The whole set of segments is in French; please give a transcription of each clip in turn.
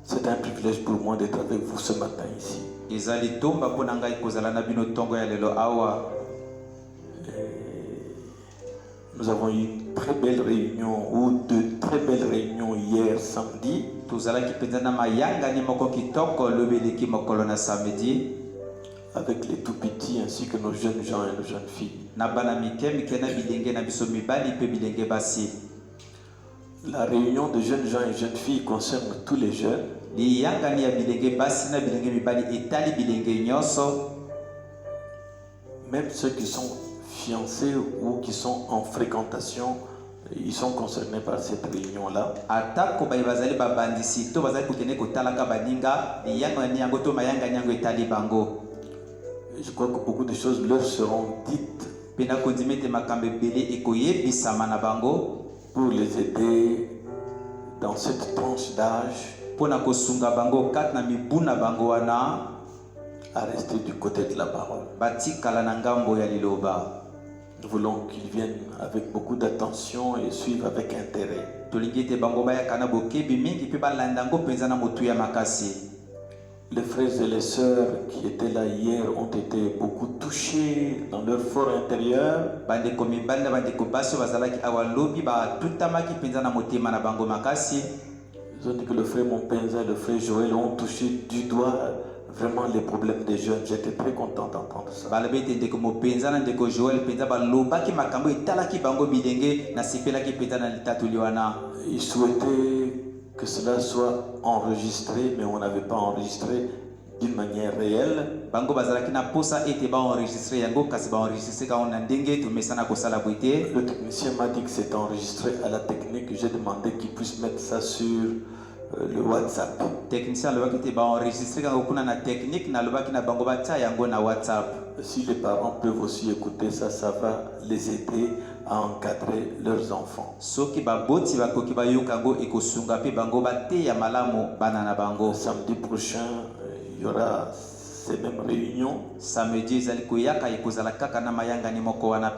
C'est un privilège pour moi d'être avec vous ce matin ici. Nous avons eu une très belle réunion ou de très belles réunions hier samedi. Avec les tout petits ainsi que nos jeunes gens et nos jeunes filles. La réunion de jeunes gens et jeunes filles concerne tous les jeunes. Même ceux qui sont fiancés ou qui sont en fréquentation, ils sont concernés par cette réunion-là. Je crois que beaucoup de choses leur seront dites pour les aider dans cette tranche d'âge à rester du côté de la parole. Nous voulons qu'ils viennent avec beaucoup d'attention et suivent avec intérêt. Les frères et les sœurs qui étaient là hier ont été beaucoup touchés dans leur fort intérieur. Ils ont dit que le frère Monpenza et le frère Joël ont touché du doigt vraiment les problèmes des jeunes. J'étais très content d'entendre ça. Ils souhaitaient que cela soit enregistré, mais on n'avait pas enregistré d'une manière réelle. Le technicien m'a dit que c'était enregistré à la technique. J'ai demandé qu'il puisse mettre ça sur le WhatsApp. Si les parents peuvent aussi écouter ça, ça va les aider à encadrer leurs enfants. Samedi prochain, il y aura ces mêmes réunions.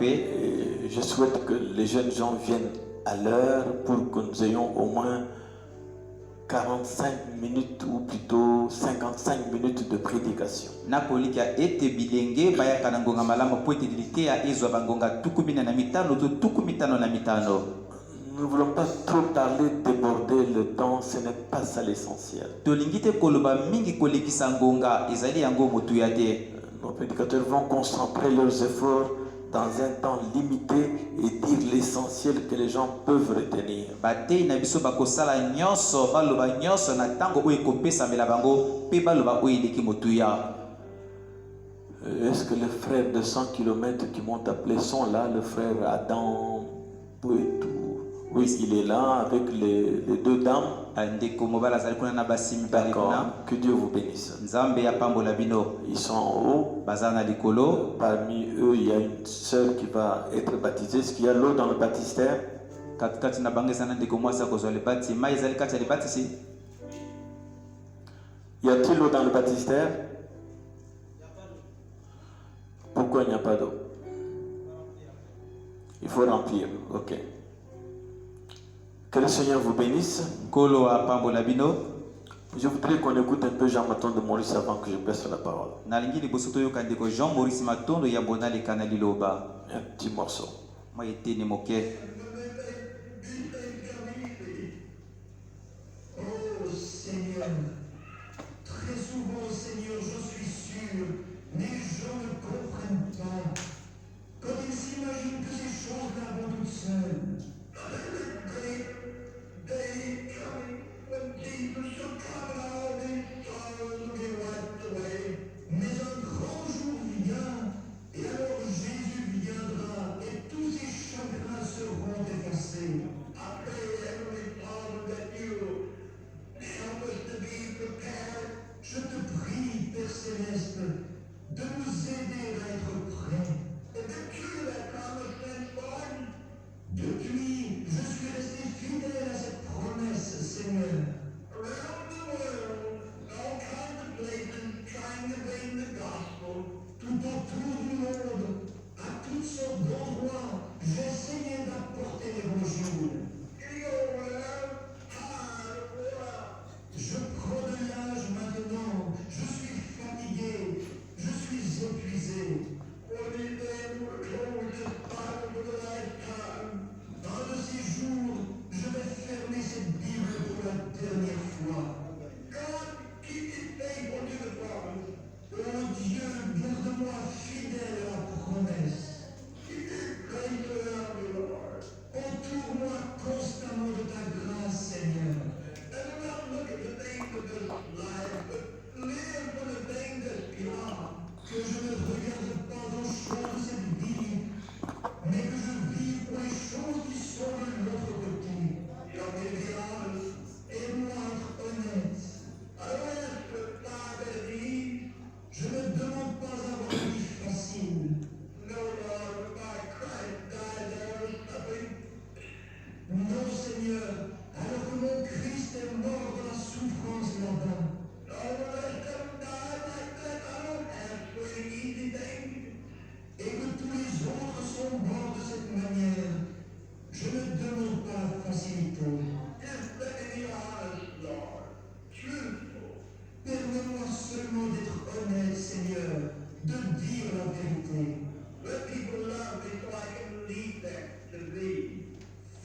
Et je souhaite que les jeunes gens viennent à l'heure pour que nous ayons au moins 45 minutes ou plutôt 55 minutes de prédication. Nous ne voulons pas trop parler, déborder le temps, ce n'est pas ça l'essentiel. Nos prédicateurs vont concentrer leurs efforts dans un temps limité et dire l'essentiel que les gens peuvent retenir. Est-ce que les frères de 100 km qui m'ont appelé sont là? Le frère Adam Pouetou. Oui, il est là avec les deux dames. D'accord. Que Dieu vous bénisse. Ils sont en haut. Parmi eux, il y a une sœur qui va être baptisée. Est-ce qu'il y a l'eau dans le baptistère? Y a-t-il l'eau dans le baptistère? Pourquoi il n'y a pas d'eau? Il faut remplir. Ok. Que le Seigneur vous bénisse. Je voudrais qu'on écoute un peu Jean-Maton de Maurice avant que je passe la parole. Un petit morceau. Oh Seigneur, très souvent Seigneur, je suis sûr, les gens ne comprennent pas. Quand ils s'imaginent que ces choses-là vont toutes seules. Mais un grand jour vient, et alors Jésus viendra, et tous ces chagrins seront Seigneur, alors que mon Christ est mort dans la souffrance là-bas. Et que tous les autres sont morts de cette manière, je ne demande pas la facilité. Permets-moi seulement d'être honnête, Seigneur, de dire la vérité.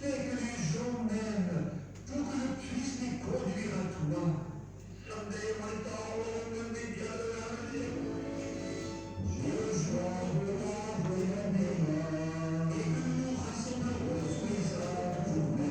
Fais que les gens m'aiment pour que je puisse les conduire à toi. Et que nous nous rassemblerons sous les arbres pour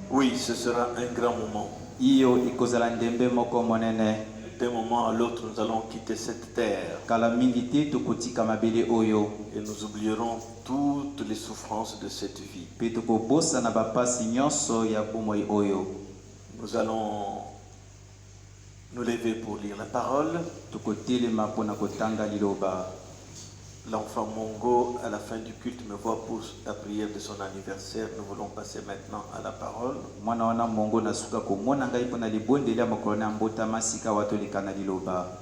Oui, ce sera un grand moment. Iyo ikozala ndembe moko monene. D'un moment à l'autre, nous allons quitter cette terre. Kala mingi te tokotika mabele oyo. Et nous oublierons toutes les souffrances de cette vie. Pe tokobosa na bapasi nyonso ya bomoi oyo. Nous allons nous lever pour lire la parole. Tokotelema pona kotanga liloba. L'enfant Mongo, à la fin du culte, me voit pour la prière de son anniversaire. Nous voulons passer maintenant à la parole. Mwana wana Mongo na suka komona ngai pona libondeli ya mokolo na mbotama sika watolika na liloba.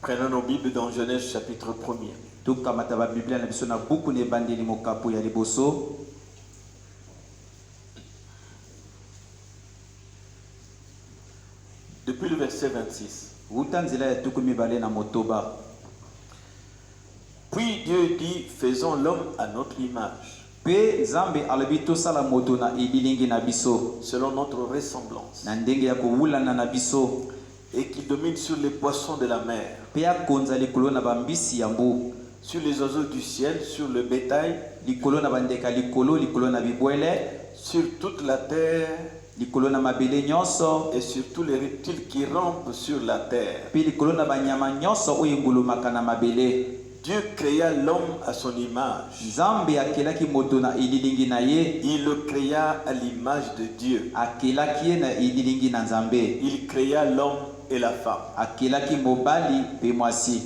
Prenons nos Bibles dans Genèse chapitre 1er. Tokamata ba Biblia na biso na buku ne bandeli mokapu ya liboso. depuis le verset 26. Utanzila ya tuku mibale na motoba. Puis Dieu dit, faisons l'homme à notre image, Pe Nzambe alobi tosala moto na elilingi na biso. selon notre ressemblance, Na ndenge ya kowulana na biso. et qui domine sur les poissons de la mer, Pe akonza likolo na bambisi ya mbu. sur les oiseaux du ciel, sur le bétail, Likolo na bandeka likolo, likolo na bibwele, sur toute la terre likolo na mabele nyonso, et sur tous les reptiles qui rampent sur la terre. pe likolo na banyama nyonso oyo engulumaka na mabele. Dieu créa l'homme à son image. Nzambe akelaki moto na elilingi na ye. Il le créa à l'image de Dieu. Akelaki ye na elilingi na Nzambe. Il créa l'homme et la femme. Akelaki mobali pe mwasi.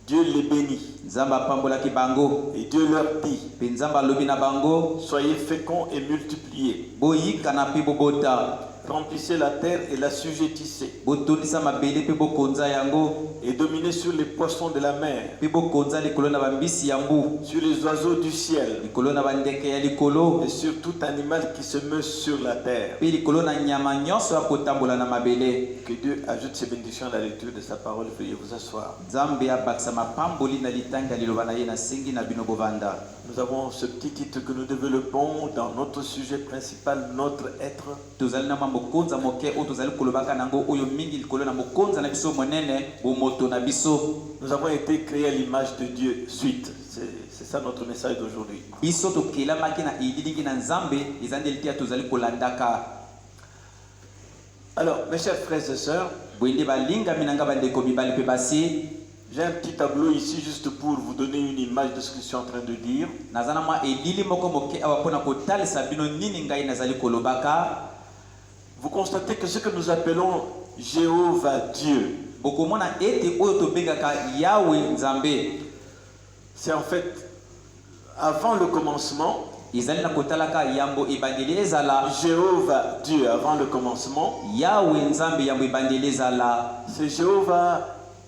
Dieu les bénit Nzambe apambolaki bango. et Dieu leur dit, Pe Nzambe alobi na bango, soyez féconds et multipliez. boyikana pe bobota. Remplissez la terre et la sujettissez. Botondisa mabele pe bokonza yango. Et dominez sur les poissons de la mer, Pe bokonza likolo na bambisi ya mbu. sur les oiseaux du ciel Likolo na bandeke ya likolo. et sur tout animal qui se meut sur la terre. Pe likolo na nyama nyonso ya kotambola na mabele. Que Dieu ajoute ses bénédictions à la lecture de sa parole. Veuillez vous asseoir. Nzambe abakisa mapamboli na litanga liloba na ye na sengi na bino bovanda. Nous avons ce petit titre que nous développons dans notre sujet principal, notre être. Tozali na mokonza moke o tozali kolobaka nango oyo mingi likolo na mokonza na biso monene bomoto na biso. Nous avons été créés à l'image de Dieu. Suite. C'est ça notre message d'aujourd'hui. Biso tokelamaki na elilingi na Nzambe ezandeli tia tozali kolandaka. Alors, mes chers frères et sœurs, Bwende balingami na nga bandeko mibali pe basi. j'ai un petit tableau ici juste pour vous donner une image de ce que je suis en train de dire. Nazana mwa elili moko moke awa pona kotalisa bino nini ngai nazali kolobaka. Vous constatez que ce que nous appelons Jéhovah Dieu, Bokomona ete oyo tobengaka Yahweh Nzambe. c'est en fait avant le commencement, Ezali na kotalaka yambo ebandeli ezala. Jéhovah Dieu avant le commencement, Yahweh Nzambe yambo ebandeli ezala. c'est Jéhovah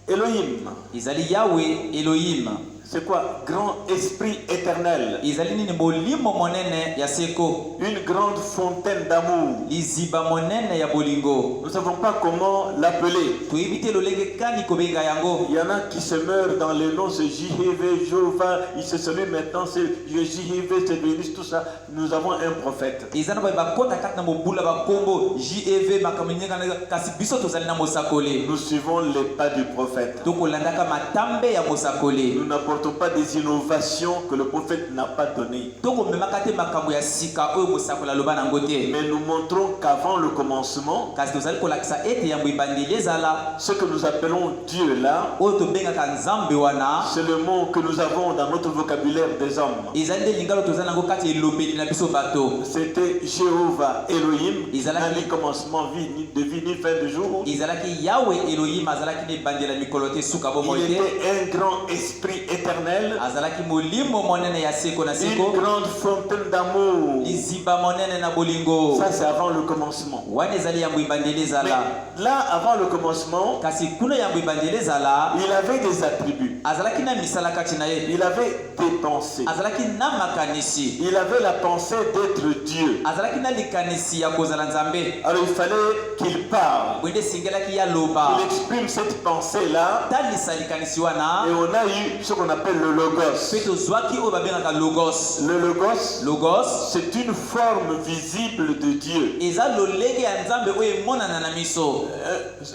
Elohim. Ezali Yahweh Elohim. C'est quoi? Grand esprit éternel. Ezali nini molimo monene ya seko. Une grande fontaine d'amour. Liziba monene ya bolingo. Nous ne savons pas comment l'appeler. Toyebite lolenge kani kobenga yango. Il y en a qui se meurent dans les noms, c'est JHV, Jéhovah, il se salue maintenant, c'est JHV, c'est béni, tout ça. Nous avons un prophète. Ezana ba bakota kat na mobula ba kombo JEV makamenyenga kasi biso tozali na mosakole. Nous suivons les pas du prophète. Tokolandaka matambe ya mosakole. Nous n'apportons pas des innovations que le prophète n'a pas données. Tokomemaka te makambo ya sika oyo mosakola loba nango te. Mais nous montrons qu'avant le commencement, Kasi tozali kolakisa ete yambo ebandeli ezala. ce que nous appelons Dieu là, Oyo tobengaka Nzambe wana. c'est le mot que nous avons dans notre vocabulaire des hommes. Ezali nde lingalo tozali nango kati elobeli na biso bato. C'était Jéhovah Elohim, Ils allaient- ni commencement, ni début, ni fin de jour. Ezalaki Yahweh Elohim azalaki ne bandela mikolo te suka bomoi Il te. était un grand esprit éternel, Azalaki molimo monene ya seko na seko. une grande fontaine d'amour. Liziba monene na bolingo. Ça, c'est avant le commencement. Wana ezali yambo ebandeli Mais ezala. là, avant le commencement, Kasi kuna yambo ebandeli ezala. il avait des attributs. Azalaki na misala kati na ye. Il avait des pensées. Azalaki na makanisi. Il avait la pensée d'être Dieu. Azalaki na likanisi ya kozala Nzambe. Alors il fallait qu'il parle. Bwende singelaki ya loba. Il exprime cette pensée-là. Talisa likanisi wana. Et on a eu ce qu'on appelle le logos. Pe tozwaki oyo babengaka logos. Le logos, Logos c'est une forme visible de Dieu. eza lolenge ya Nzambe oyo emonana na miso.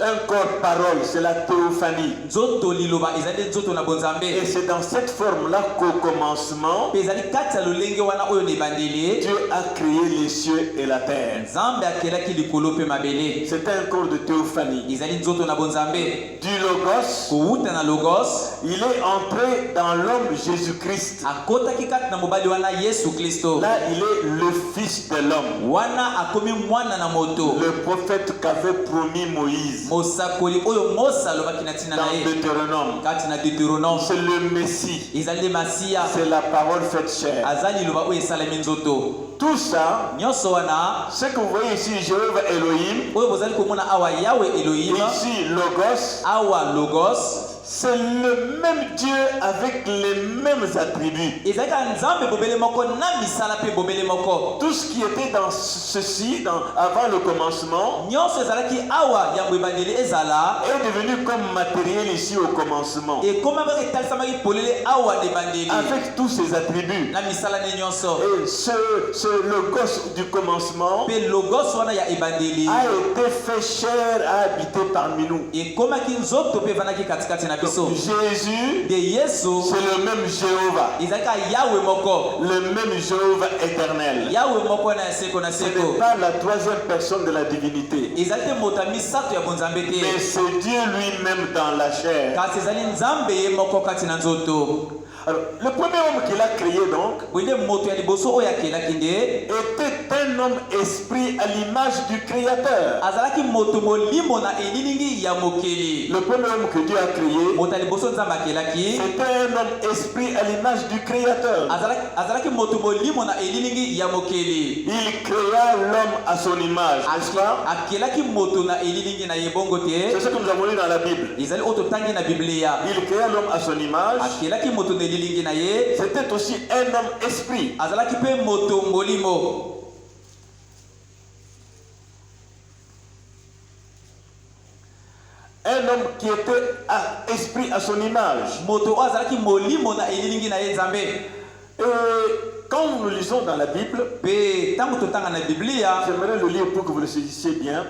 Un corps parole, c'est la théophanie. Nzoto liloba ezali nzoto na Et bonzambe. c'est dans cette forme-là qu'au commencement, Pe ezali kati ya lolenge wana oyo na ebandeli. Dieu a créé les cieux et la terre. Nzambe akelaki likolo pe mabele. C'est un corps de théophanie. Ezali nzoto na bonzambe. Du logos, Kowuta na logos il est entré dans l'homme Jésus-Christ. akotaki kati na mobali wana Yesu Kristo. Là, il est le fils de l'homme. Wana akomi mwana na moto. Le prophète qu'avait promis Moïse Mosakoli oyo Mose alobaki na ntina na dans ye. Deutéronome. Kati na Deutéronome. C'est le Messie. Ezali nde Masiya. C'est la parole faite chair. Azali liloba oyo esalami nzoto. Tout ça, Nyonso wana ce que vous voyez ici, Jéhovah Elohim, oyo bozali komona awa Yahweh Elohim. ici Logos, Awa logos c'est le même Dieu avec les mêmes attributs. Tout ce qui était dans ceci, avant le commencement, est devenu comme matériel ici au commencement. Avec tous ses attributs. Et ce logos du commencement a été fait chair, a habité parmi nous. Jésus, c'est le même Jéhovah. Le même Jéhovah éternel. Ce n'est pas la troisième personne de la divinité. Mais c'est Dieu lui-même dans la chair. Alors, le premier homme qu'il a créé donc était un homme esprit à l'image du Créateur. Le premier homme que Dieu a créé, c'était un homme esprit à l'image du Créateur. Il créa l'homme à son image, n'est-ce pas? C'est ce que nous avons lu dans la Bible. Il créa l'homme à son image. C'était aussi un homme esprit. Un homme qui était esprit à son image. Et quand nous lisons dans la Bible, j'aimerais le lire pour que vous le saisissiez bien.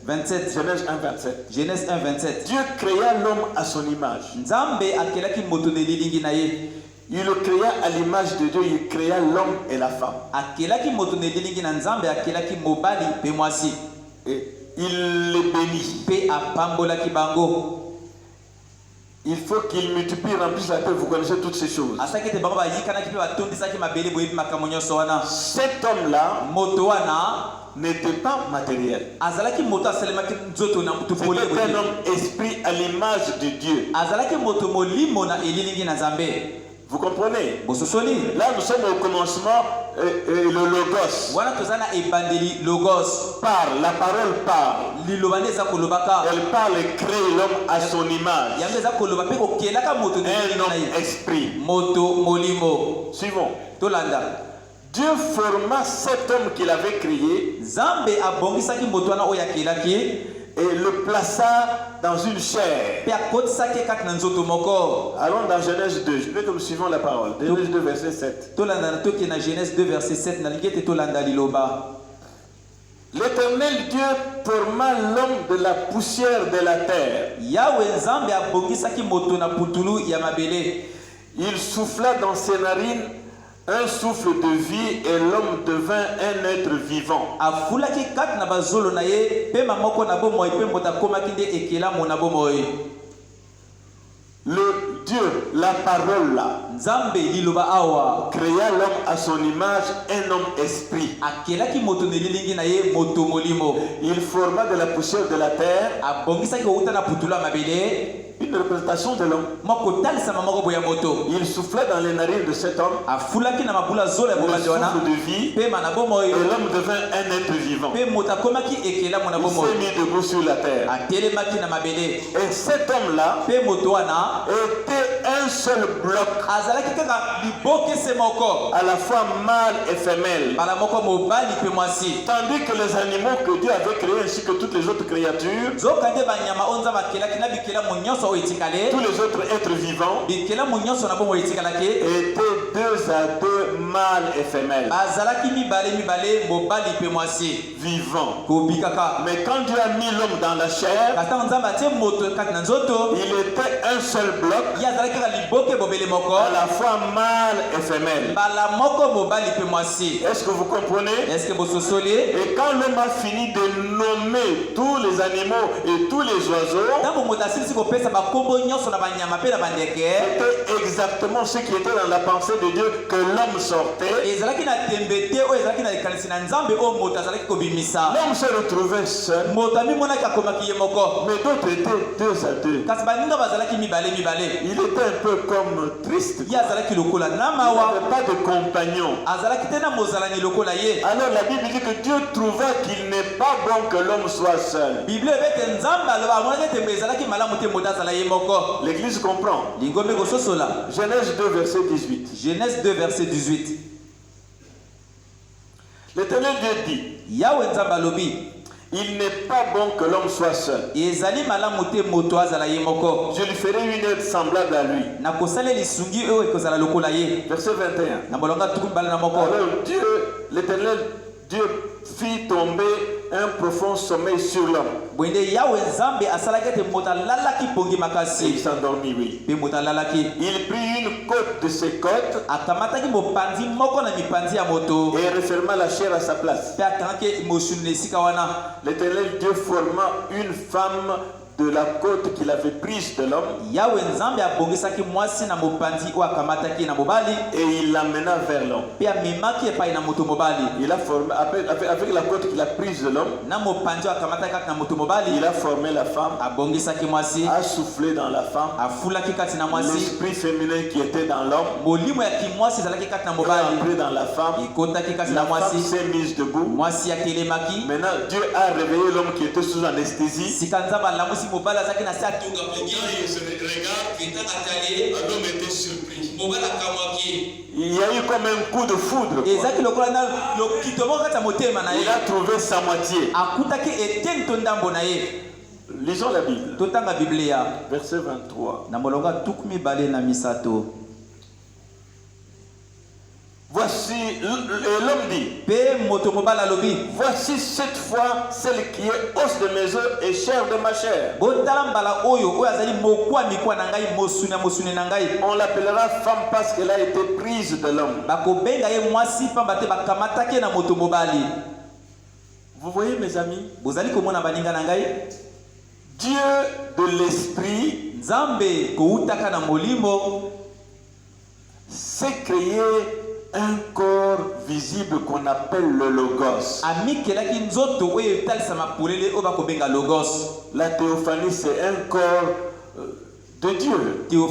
27. Genèse 1, 27. Genèse 1, 27. Dieu créa l'homme à son image. Il le créa à l'image de Dieu, il créa l'homme et la femme. Et il les bénit. Il faut qu'il multiplie, remplisse la terre, vous connaissez toutes ces choses. Cet homme-là n'était pas matériel. C'était un homme esprit à l'image de Dieu. Vous comprenez? Là, nous sommes au commencement, le Logos. Parle, la parole parle. Elle parle et crée l'homme à son image. Un homme esprit. Suivons. Dieu forma cet homme qu'il avait créé et le plaça dans une chair. Allons dans Genèse 2. Je veux que nous suivons la parole. Genèse 2, verset 7. L'Éternel Dieu forma l'homme de la poussière de la terre. Il souffla dans ses narines un souffle de vie et l'homme devint un être vivant. Le Dieu, la parole là, créa l'homme à son image, un homme esprit. Il forma de la poussière de la terre une représentation de l'homme. Il souffla dans les narines de cet homme le souffle de vie et l'homme devint un être vivant. Il s'est mis debout sur la terre. Et cet homme-là était un seul bloc, à la fois mâle et femelle. Tandis que les animaux que Dieu avait créés ainsi que toutes les autres créatures, tous les autres êtres vivants étaient 2 à 2 mâles et femelles. Vivants. Mais quand Dieu a mis l'homme dans la chair, il était un seul bloc, à la fois mâle et femelle. Est-ce que vous comprenez? Et quand l'homme a fini de nommer tous les animaux et tous les oiseaux, C'était exactement ce qui était dans la pensée de Dieu, que l'homme sortait. L'homme se retrouvait seul, mais d'autres étaient deux à deux. Il était un peu comme triste. Il n'avait pas de compagnon. Alors la Bible dit que Dieu trouva qu'il n'est pas bon que l'homme soit seul. L'Église comprend. Genèse 2, verset 18. Genèse 2, verset 18. L'Éternel Dieu dit: il n'est pas bon que l'homme soit seul. Je lui ferai une aide semblable à lui. Verset 21. Alors Dieu, l'Éternel Dieu fit tomber un profond sommeil sur l'homme. Il s'endormit, oui. Il prit une côte de ses côtes et referma la chair à sa place. L'Éternel Dieu forma une femme de la côte qu'il avait prise de l'homme, et il l'amena vers l'homme. Il a formé, avec la côte qu'il a prise de l'homme, il a formé la femme, a soufflé dans la femme, l'esprit féminin qui était dans l'homme est entré dans la femme. La femme s'est mise debout. Maintenant Dieu a réveillé l'homme qui était sous anesthésie. Quand il se regarde, l'homme était surpris. Il y a eu comme un coup de foudre. Il a trouvé sa moitié. Lisons la Bible. Verset 23. Voici, l'homme dit: voici cette fois celle qui est os de mes os et chair de ma chair. On l'appellera femme parce qu'elle a été prise de l'homme. Vous voyez, mes amis, Dieu de l'esprit s'est créé un corps visible qu'on appelle le logos. La théophanie, c'est un corps de Dieu. Une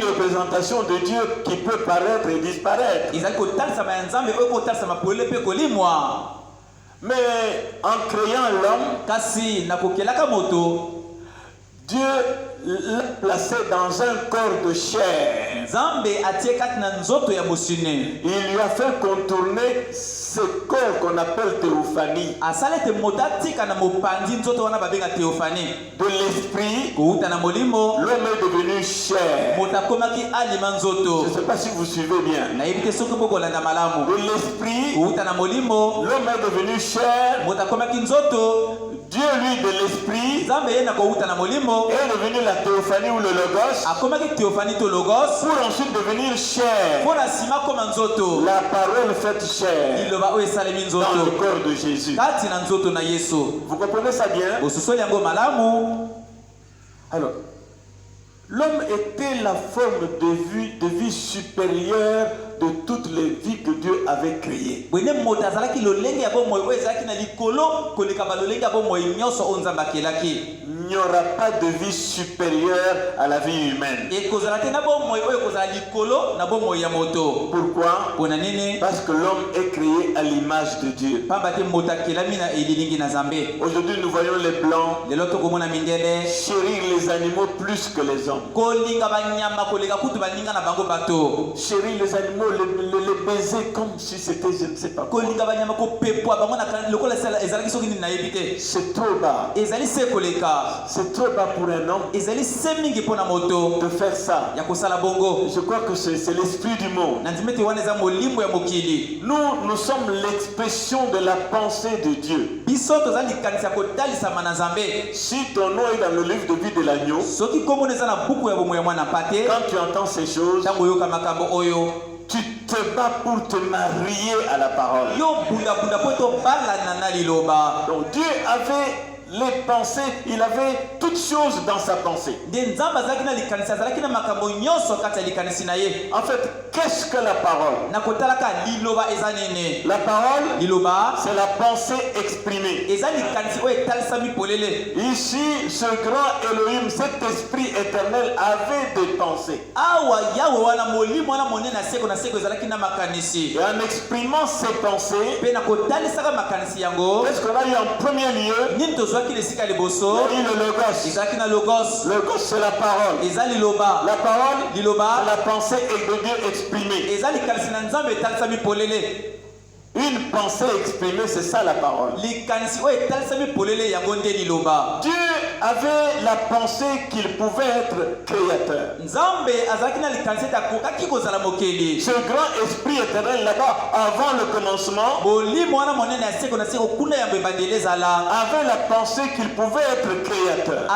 représentation de Dieu qui peut paraître et disparaître. Mais en créant l'homme, Dieu l'a placé dans un corps de chair. Il lui a fait contourner ce corps qu'on appelle théophanie. De l'esprit, l'homme est devenu chair. Je ne sais pas si vous suivez bien. De l'esprit, l'homme est devenu chair. Dieu, lui, de l'esprit, est devenu la théophanie ou le logos, pour ensuite devenir chair. La parole faite chair dans le corps de Jésus. Vous comprenez ça bien? Alors, l'homme était la forme de vie supérieure de toutes les vies que Dieu avait créées. Il n'y aura pas de vie supérieure à la vie humaine. Pourquoi? Parce que l'homme est créé à l'image de Dieu. Aujourd'hui, nous voyons les blancs chérir les animaux plus que les hommes. Chérir les animaux, les baiser comme si c'était je ne sais pas quoi. C'est trop bas. C'est trop bas pour un homme de faire ça. Je crois que c'est l'esprit du monde. Nous sommes l'expression de la pensée de Dieu. Si ton nom est dans le livre de vie de l'agneau, quand tu entends ces choses, tu te bats pour te marier à la parole. Donc Dieu avait les pensées, il avait toutes choses dans sa pensée. En fait, qu'est-ce que la parole? La parole, c'est la pensée exprimée. Ici, ce grand Elohim, cet esprit éternel avait des pensées. Et en exprimant ses pensées, qu'est-ce qu'on a eu en premier lieu? Il y a eu le logos. Le logos, c'est la parole. La parole, c'est la pensée de Dieu exprimée. Une pensée exprimée, c'est ça la parole. Dieu avait la pensée qu'il pouvait être créateur. Ce grand esprit éternel là-bas, avant le commencement, avait la pensée qu'il pouvait être créateur.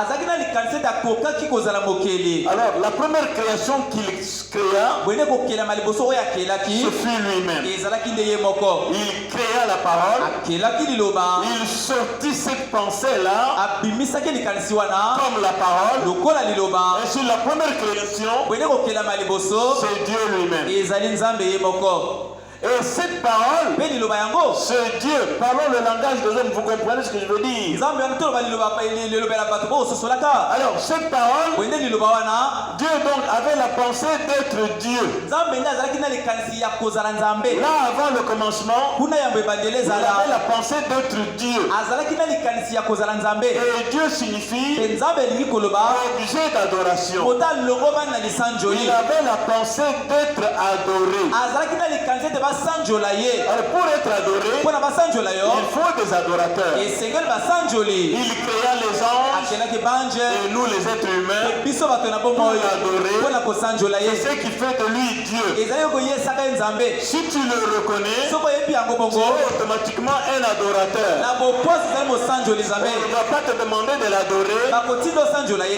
Alors, la première création qu'il créa, ce fut lui-même. Il créa la parole. Il sortit cette pensée-là comme la parole. Et sur la première création, c'est Dieu lui-même. Et cette parole, c'est Dieu. Parlons le langage des hommes, vous comprenez ce que je veux dire? Alors, cette parole, Dieu donc avait la pensée d'être Dieu. Là, avant le commencement, il avait la pensée d'être Dieu. Et Dieu signifie objet d'adoration. Il avait la pensée d'être adoré. Alors pour être adoré, il faut des adorateurs. Il créa les anges et nous les êtres humains pour l'adorer. C'est ce qui fait de lui Dieu. Si tu le reconnais, tu es automatiquement un adorateur. On ne va pas te demander de l'adorer,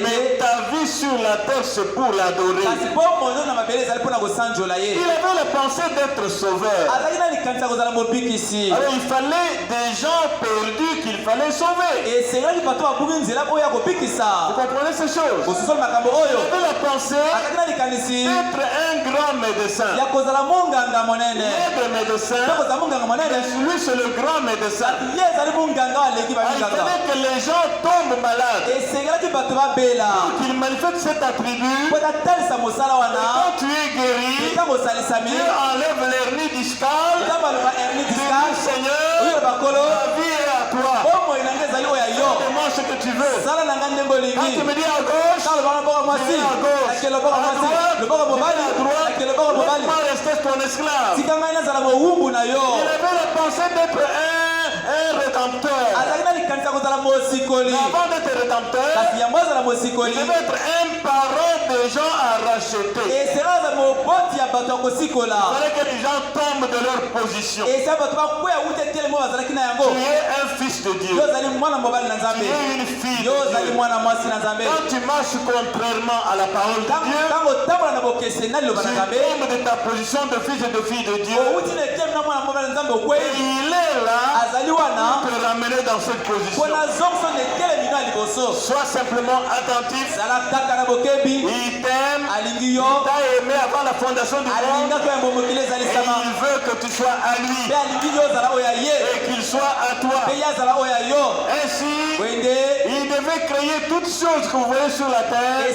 mais ta vie sur la terre c'est pour l'adorer. Il avait la pensée d'être sauveur. Alors il fallait des gens perdus qu'il fallait sauver. Vous comprenez ces choses? Il avait la pensée d'être un grand médecin. Il y a des médecins, lui c'est le grand médecin. Il fallait que les gens tombent malades pour qu'il manifeste cet attribut. Quand tu es guéri, Dieu enlève l'hernie discale. Seigneur, la vie est à toi. Demande ce que tu veux. Quand tu me dis à gauche, je vais à gauche. À droite, je vais à droite. Laisse-moi rester ton esclave. Il avait la pensée d'être un rédempteur. Avant d'être rédempteur, il devait être un parent des gens à racheter. Il fallait que les gens tombent de leur position. Tu es un fils de Dieu. Tu es une fille de Dieu. Quand tu marches contrairement à la parole de Dieu, tu tombes de ta position de fils et de fille de Dieu. Et il est là pour te ramener dans cette position. Sois simplement attentif. Il t'aime. Il t'a aimé avant la fondation du monde. Et il veut que tu sois à lui. Et qu'il soit à toi. Ainsi, il devait créer toutes choses que vous voyez sur la terre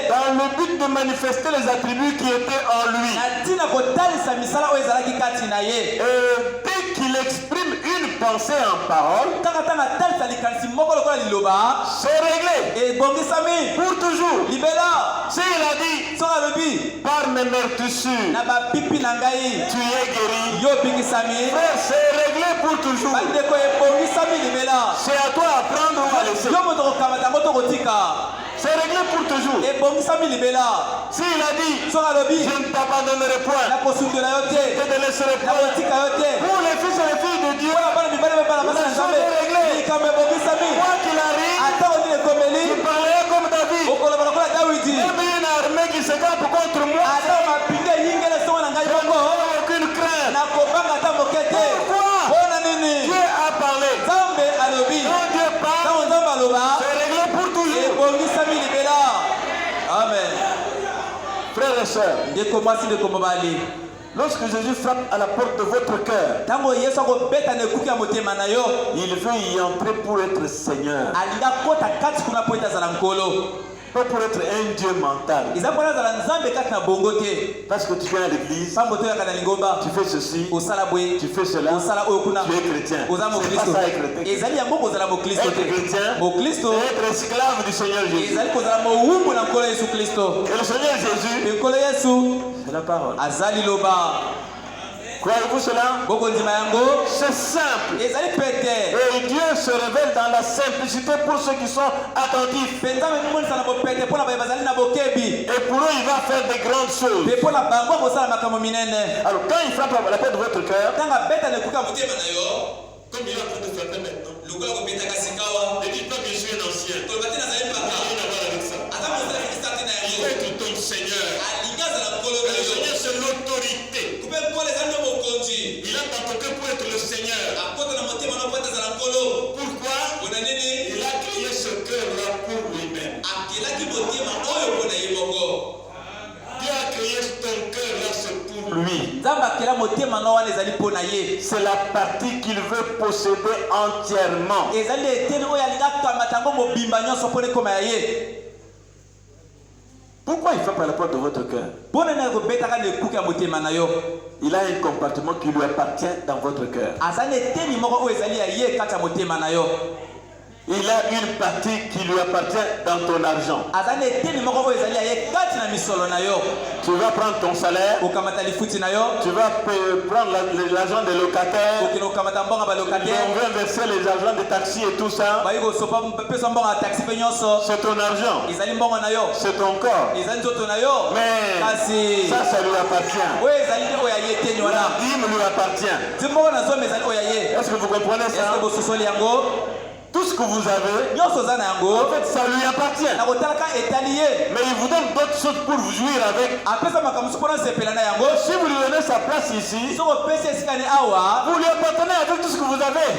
dans le but de manifester les attributs qui étaient en lui. Et dès qu'il exprime une pensée en parole, c'est réglé pour toujours. S'il a dit par mes meurtrissures tu es guéri, frère, c'est réglé pour toujours. C'est à toi à prendre ou à laisser. C'est réglé pour toujours. S'il a dit je ne t'abandonnerai point, je ne te laisserai point, pour les fils et les filles de Dieu, la chose est réglée. Quoi qu'il arrive, tu parleras comme David. Même une armée qui se campe contre moi, je n'ai aucune crainte. Pourquoi? Dieu a parlé. sœurs, lorsque Jésus frappe à la porte de votre cœur, il veut y entrer pour être Seigneur. Pas pour être un Dieu mental. Parce que tu viens à l'église, tu fais ceci, tu fais cela, tu es chrétien. C'est pas ça être chrétien. Être chrétien, c'est être esclave du Seigneur Jésus. Et le Seigneur Jésus, c'est la parole. Croyez-vous cela? C'est simple. Et Dieu se révèle dans la simplicité pour ceux qui sont attentifs. Et pour eux, il va faire des grandes choses. Alors, quand il frappe à la porte de votre cœur, comme il est en train de frapper maintenant, ne dites pas que je suis un ancien. Il n'a rien à voir avec ça. Il veut être ton Seigneur. Et le Seigneur, c'est l'autorité. Il a pas toqué pour être le Seigneur. Pourquoi? Il a créé ce cœur-là pour lui-même. Dieu a créé ton cœur-là, c'est pour lui. C'est la partie qu'il veut posséder entièrement. Pourquoi il frappe à la porte de votre cœur? Il a un comportement qui lui appartient dans votre cœur. Il a une partie qui lui appartient dans ton argent. Tu vas prendre ton salaire. Tu vas prendre l'argent des locataires. On va verser les argents des taxis et tout ça. C'est ton argent. C'est ton corps. Mais ça lui appartient. La dîme lui appartient. Est-ce que vous comprenez ça? Tout ce que vous avez, en fait, ça lui appartient. Mais il vous donne d'autres choses pour vous jouir avec. Si vous lui donnez sa place ici, vous lui appartenez avec tout ce que vous avez.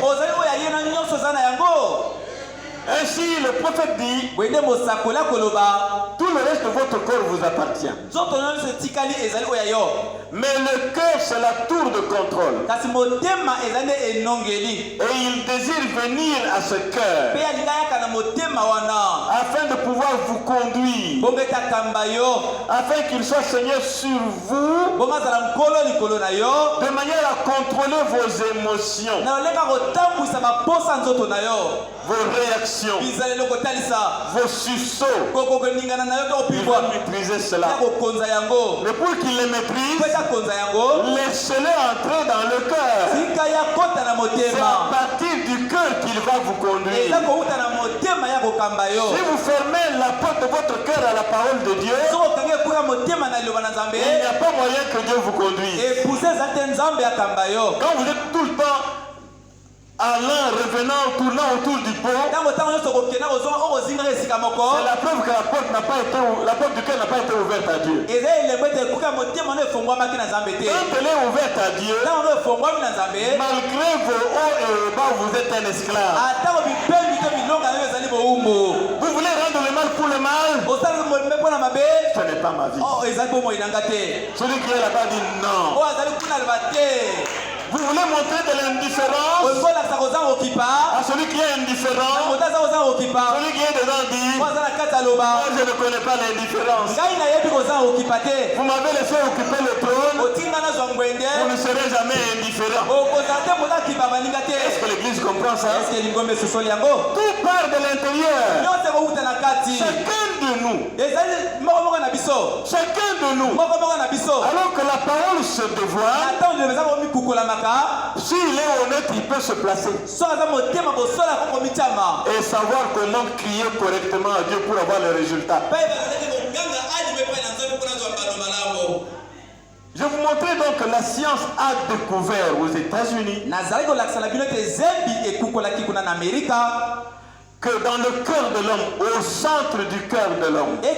Ainsi, le prophète dit, tout le reste de votre corps vous appartient. Mais le cœur, c'est la tour de contrôle. Et il désire venir à ce cœur afin de pouvoir vous conduire, afin qu'il soit Seigneur sur vous, de manière à contrôler vos émotions, vos réactions, vos sursauts. Il va maîtriser cela. Mais pour qu'il les maîtrise, laissez-le entrer dans le cœur. C'est à partir du cœur qu'il va vous conduire. Si vous fermez la porte de votre cœur à la parole de Dieu, il n'y a pas moyen que Dieu vous conduise. Quand vous êtes tout le temps allant, revenant, tournant autour du pot, c'est la preuve que la porte du cœur n'a pas été ouverte à Dieu. Quand elle est ouverte à Dieu, malgré vos hauts et bas, vous êtes un esclave. Vous voulez rendre le mal pour le mal? Ce n'est pas ma vie. Celui qui est là-bas dit non. Vous voulez montrer de l'indifférence à celui qui est indifférent? Celui qui est dedans dit, moi je ne connais pas l'indifférence. Vous m'avez laissé occuper le trône, vous ne serez jamais indifférent. Est-ce que l'église comprend ça? Tout part de l'intérieur. Chacun de nous, alors que la parole se dévoile, s'il est honnête, il peut se placer et savoir comment crier correctement à Dieu pour avoir le résultat. Je vous montrer donc que la science a découvert aux États-Unis que dans le cœur de l'homme, au centre du cœur de l'homme, il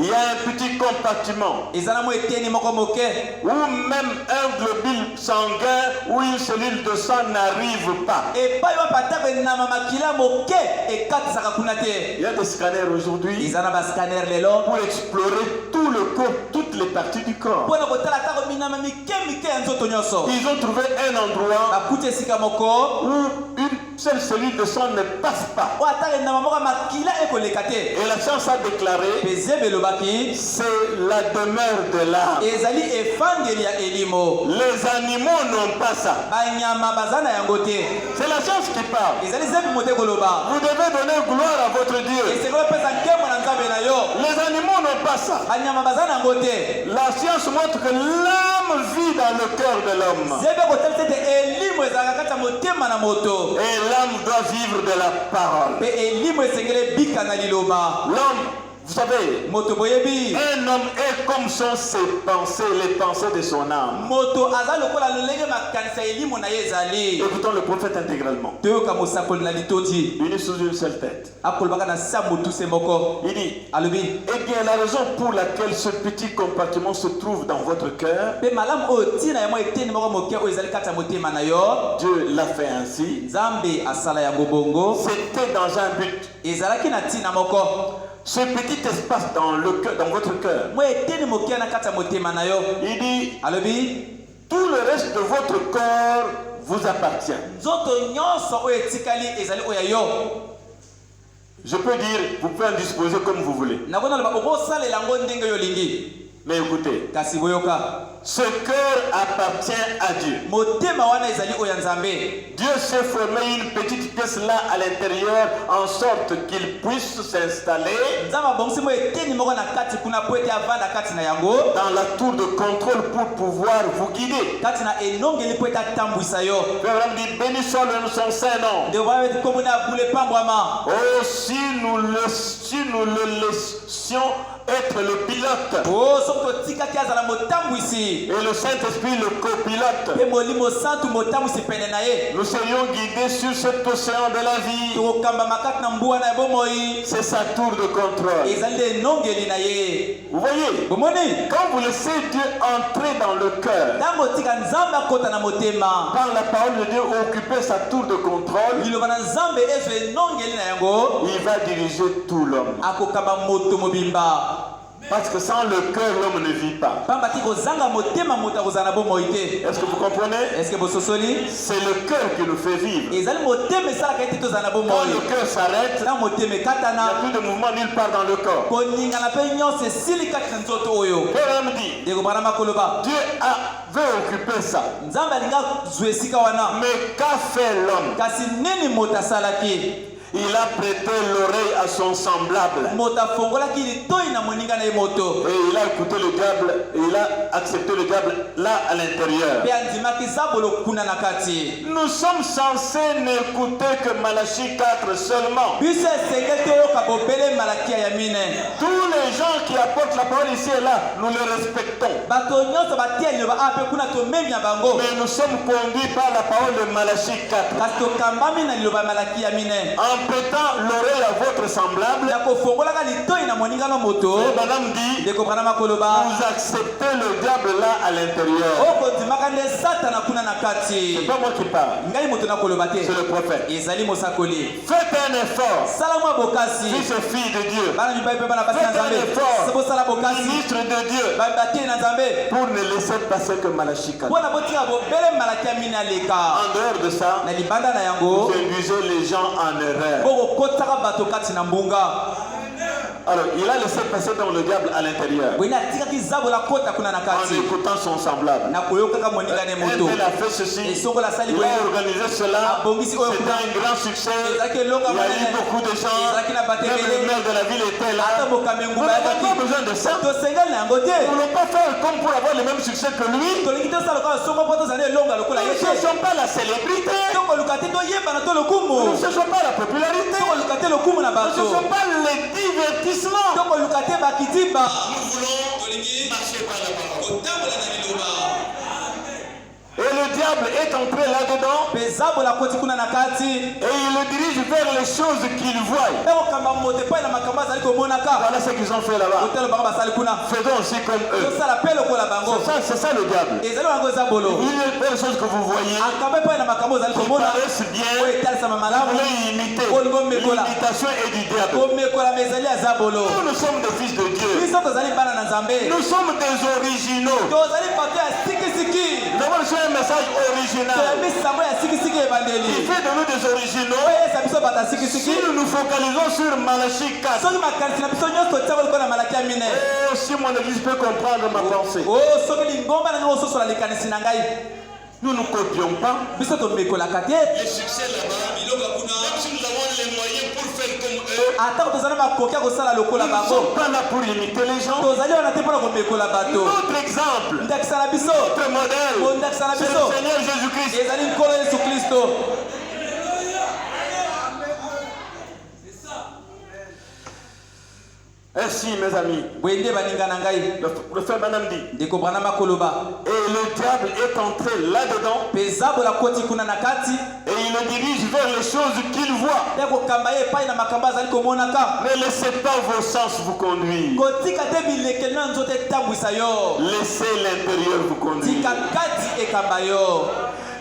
y a un petit compartiment où même un globule sanguin ou une cellule de sang n'arrive pas. Il y a des scanners aujourd'hui pour explorer tout le corps, toutes les parties du corps. Ils ont trouvé un endroit où une seule cellule de sang ne passe pas. Et la science a déclaré c'est la demeure de l'âme. Les animaux n'ont pas ça. C'est la science qui parle. Vous devez donner gloire à votre Dieu. Les animaux n'ont pas ça. La science montre que l'âme vit dans le cœur de l'homme. Et l'âme doit vivre de la parole. L'homme, vous savez, un homme est comme sont ses pensées, les pensées de son âme. Écoutons le prophète intégralement. Unis sous une seule tête. Il dit, eh bien la raison pour laquelle ce petit compartiment se trouve dans votre cœur, Dieu l'a fait ainsi. C'était dans un but. Ce petit espace dans votre cœur, il dit, tout le reste de votre corps vous appartient. Je peux dire, vous pouvez en disposer comme vous voulez. Mais écoutez, ce cœur appartient à Dieu. Dieu s'est formé une petite pièce là à l'intérieur en sorte qu'il puisse s'installer dans la tour de contrôle pour pouvoir vous guider. Frère dit, béni soit son Saint-Nom. Oh, si nous le laissions être le pilote et le Saint-Esprit le copilote, nous serions guidés sur cet océan de la vie. C'est sa tour de contrôle. Vous voyez, quand vous laissez Dieu entrer dans le cœur, par la parole de Dieu, occuper sa tour de contrôle, il va diriger tout l'homme. Parce que sans le cœur, l'homme ne vit pas. Est-ce que vous comprenez? C'est le cœur qui nous fait vivre. Quand le cœur s'arrête, il n'y a plus de mouvement nulle part dans le corps. Frère dit, Dieu veut occuper ça. Mais qu'a fait l'homme? Il a prêté l'oreille à son semblable. Et il a écouté le diable, et il a accepté le diable là à l'intérieur. Nous sommes censés n'écouter que Malachie 4 seulement. Tous les gens qui apportent la parole ici et là, nous les respectons. Mais nous sommes conduits par la parole de Malachie 4. En prêtant l'oreille à votre semblable, Madame dit, vous acceptez le diable là à l'intérieur. C'est pas moi qui parle, c'est le prophète. Faites un effort, fils et filles de Dieu. Faites un effort, ministre de Dieu, pour ne laisser passer que Malachie 4. En dehors de ça, vous induisez les gens en erreur. Alors, il a laissé passer dans le diable à l'intérieur en écoutant son semblable. Un tel a fait ceci, il a organisé cela, c'était un grand succès, il y a eu beaucoup de gens, même le maire de la ville était là. Vous n'avez pas besoin de ça. Vous ne voulez pas faire comme pour avoir le même succès que lui. Nous ne cherchons pas la célébrité, nous ne cherchons pas la popularité, nous ne cherchons pas les divertissements. Nous voulons marcher par la parole. Et le diable diable est entré là-dedans pe zabola koti kuna na kati et il le dirige vers les choses qu'il voit. ekokamba moto epai na makambo azali komonaka. Voilà ce qu'ils ont fait là-bas. otelo bango basali kuna Faisons aussi comme eux. tosala pe lokola bango. C'est ça le diable. ezali bango zabolo Il y a des choses que vous voyez akamba epai na makambo ozali qui komona paraissent bien. oyo etalisama Vous malamu voulez imiter. olingo mekola L'imitation est du diable. komekolama ezali ya zabolo. Nous sommes des fils de Dieu. biso tozali bana na nzambe Nous sommes des originaux. tozali bato ya sikisiki Nous avons reçu un message original toyebisi sango ya sikisiki qui ebandeli fait de nous des originaux. oyo esa biso bato ya sikisiki. Si nous nous focalisons sur Malachie 4, soki makanisi na biso nyonso totiaka likolo na malaki ya mine oh, si mon église peut comprendre ma pensée, o soki lingomba na ngai ososola likanisi na ngai nous ne copions pas. biso tomekolaka te Le succès là-bas, même si nous avons les moyens pour faire comme eux, atako tozali makoki ya kosala lokola nous ne bango sommes pas là pour imiter les gens. tozali wana te mpona komekola bato. Notre exemple, ndakisa na biso notre modèle, ndakisa na c'est le biso Seigneur Jésus-Christ. ezali nkolo yesu kristo. Ainsi, mes amis, boye nde baninga na ngai le frère Branham dit, ndeko branama koloba et le diable est entré là-dedans mpe zabola koti kuna na kati et il le dirige vers les choses qu'il voit. mpe kokamba ye epai na makambo azali komonaka. Ne laissez pas vos sens vous conduire. kotika te bilekeli na nzoto etambwisa yo. Laissez l'intérieur vous conduire. tika kati ekamba yo.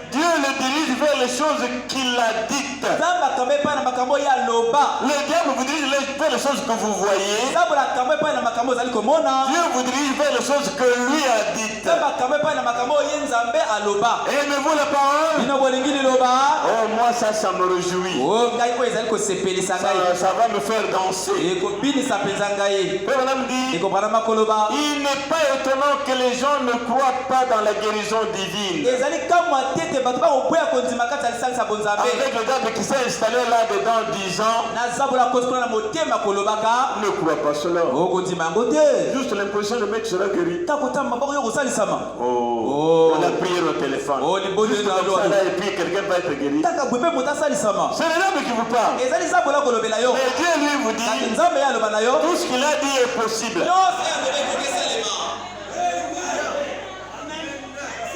Dieu le dirige vers les choses qu'il a dites. nzambe akamba epai na makambo ya loba. Le diable vous dirige vers les choses que vous voyez. zabola akamba epai na makambo ozali komona. Dieu vous dirige vers les choses que lui a dites. nzambe akamba epai na makambo oyo ye nzambe aloba. Aimez-vous la parole? bino bolingi liloba. Oh, moi ça me réjouit. o ngai oyo ezali kosepelisa ngai Ça va me faire danser. ekobinisa mpenza ngai. Père Branham dit, ekobranama koloba il n'est pas étonnant que les gens ne croient pas dans la guérison divine. ezali kamwa te ete bato bakoboya kondima kati ya lisalisa bonzambe. Avec le diable qui s'est installé là-dedans 10 ans, na zabola koti kuna na motema kolobaka ne crois pas cela. okondima yango te. Juste l'impression de mec sera guéri. takotama maboko yo kosalisama. Oh, on a prié au téléphone. Oh, les bonnes Juste dans comme ça, l'eau. là, et puis quelqu'un va être guéri. taka bwe mpe moto asalisama. C'est le diable qui vous parle. ezali zabola kolobela yo. Mais Dieu lui vous kasi dit, nzambe ye aloba na yo tout ce qu'il a dit est possible. nyonso yango ekokesalema.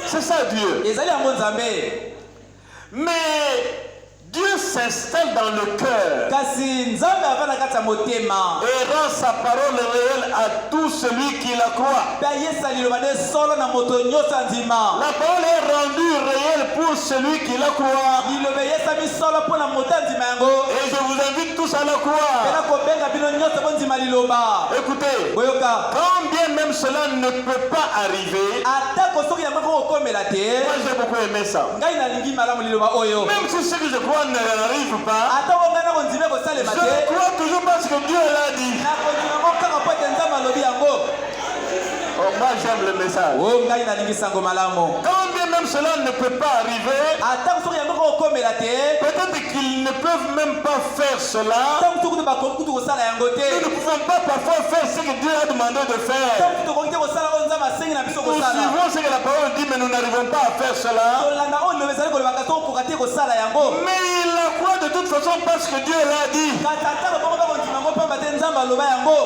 C'est ça Dieu. ezali yango nzambe. Mais Dieu s'installe dans le cœur kasi nzambe avanda kati ya motema et rend sa parole réelle à tout celui qui la croit. mpe ayesa liloba nde solo na moto nyonso ya ndima. La parole est rendue réelle pour celui qui la croit. liloba eyesami solo mpo na moto ya ndima yango. Et je vous invite tous à la croire. mpena kobenga bino nyonso bondima liloba. Écoutez, boyoka quand bien même cela ne peut pas arriver, atako soki yango ekokokomela te. moi j'ai beaucoup aimé ça. ngai nalingi malamu liloba oyo. Même si ce que je crois n'arrive pas, ata ngo ngai nakondima ekosalema je te. crois toujours parce que Dieu l'a dit. nakondima ngo kaka mpo ete nzambe alobi yango. Oh, moi j'aime le message. o ngai nalingi sango malamu. Quand bien même cela ne peut pas arriver, atako soki yango ekokokomela te. peut-être qu'ils ne peuvent même pas faire cela. ntango tokuti bakoki kutu kosala yango Nous ne te. pouvons pas parfois faire ce que Dieu a demandé de faire. ntango tokoki te kosala oyo nzambe asengi na biso Nous kosala. suivons ce que la parole dit, mais nous n'arrivons pas à faire cela. tolanda oyo liloba ezali kolobaka tokokoka te kosala yango. Mais il la croit de toute façon parce que Dieu l'a dit. kasi atako bango bakondima yango pamba te nzambe aloba yango.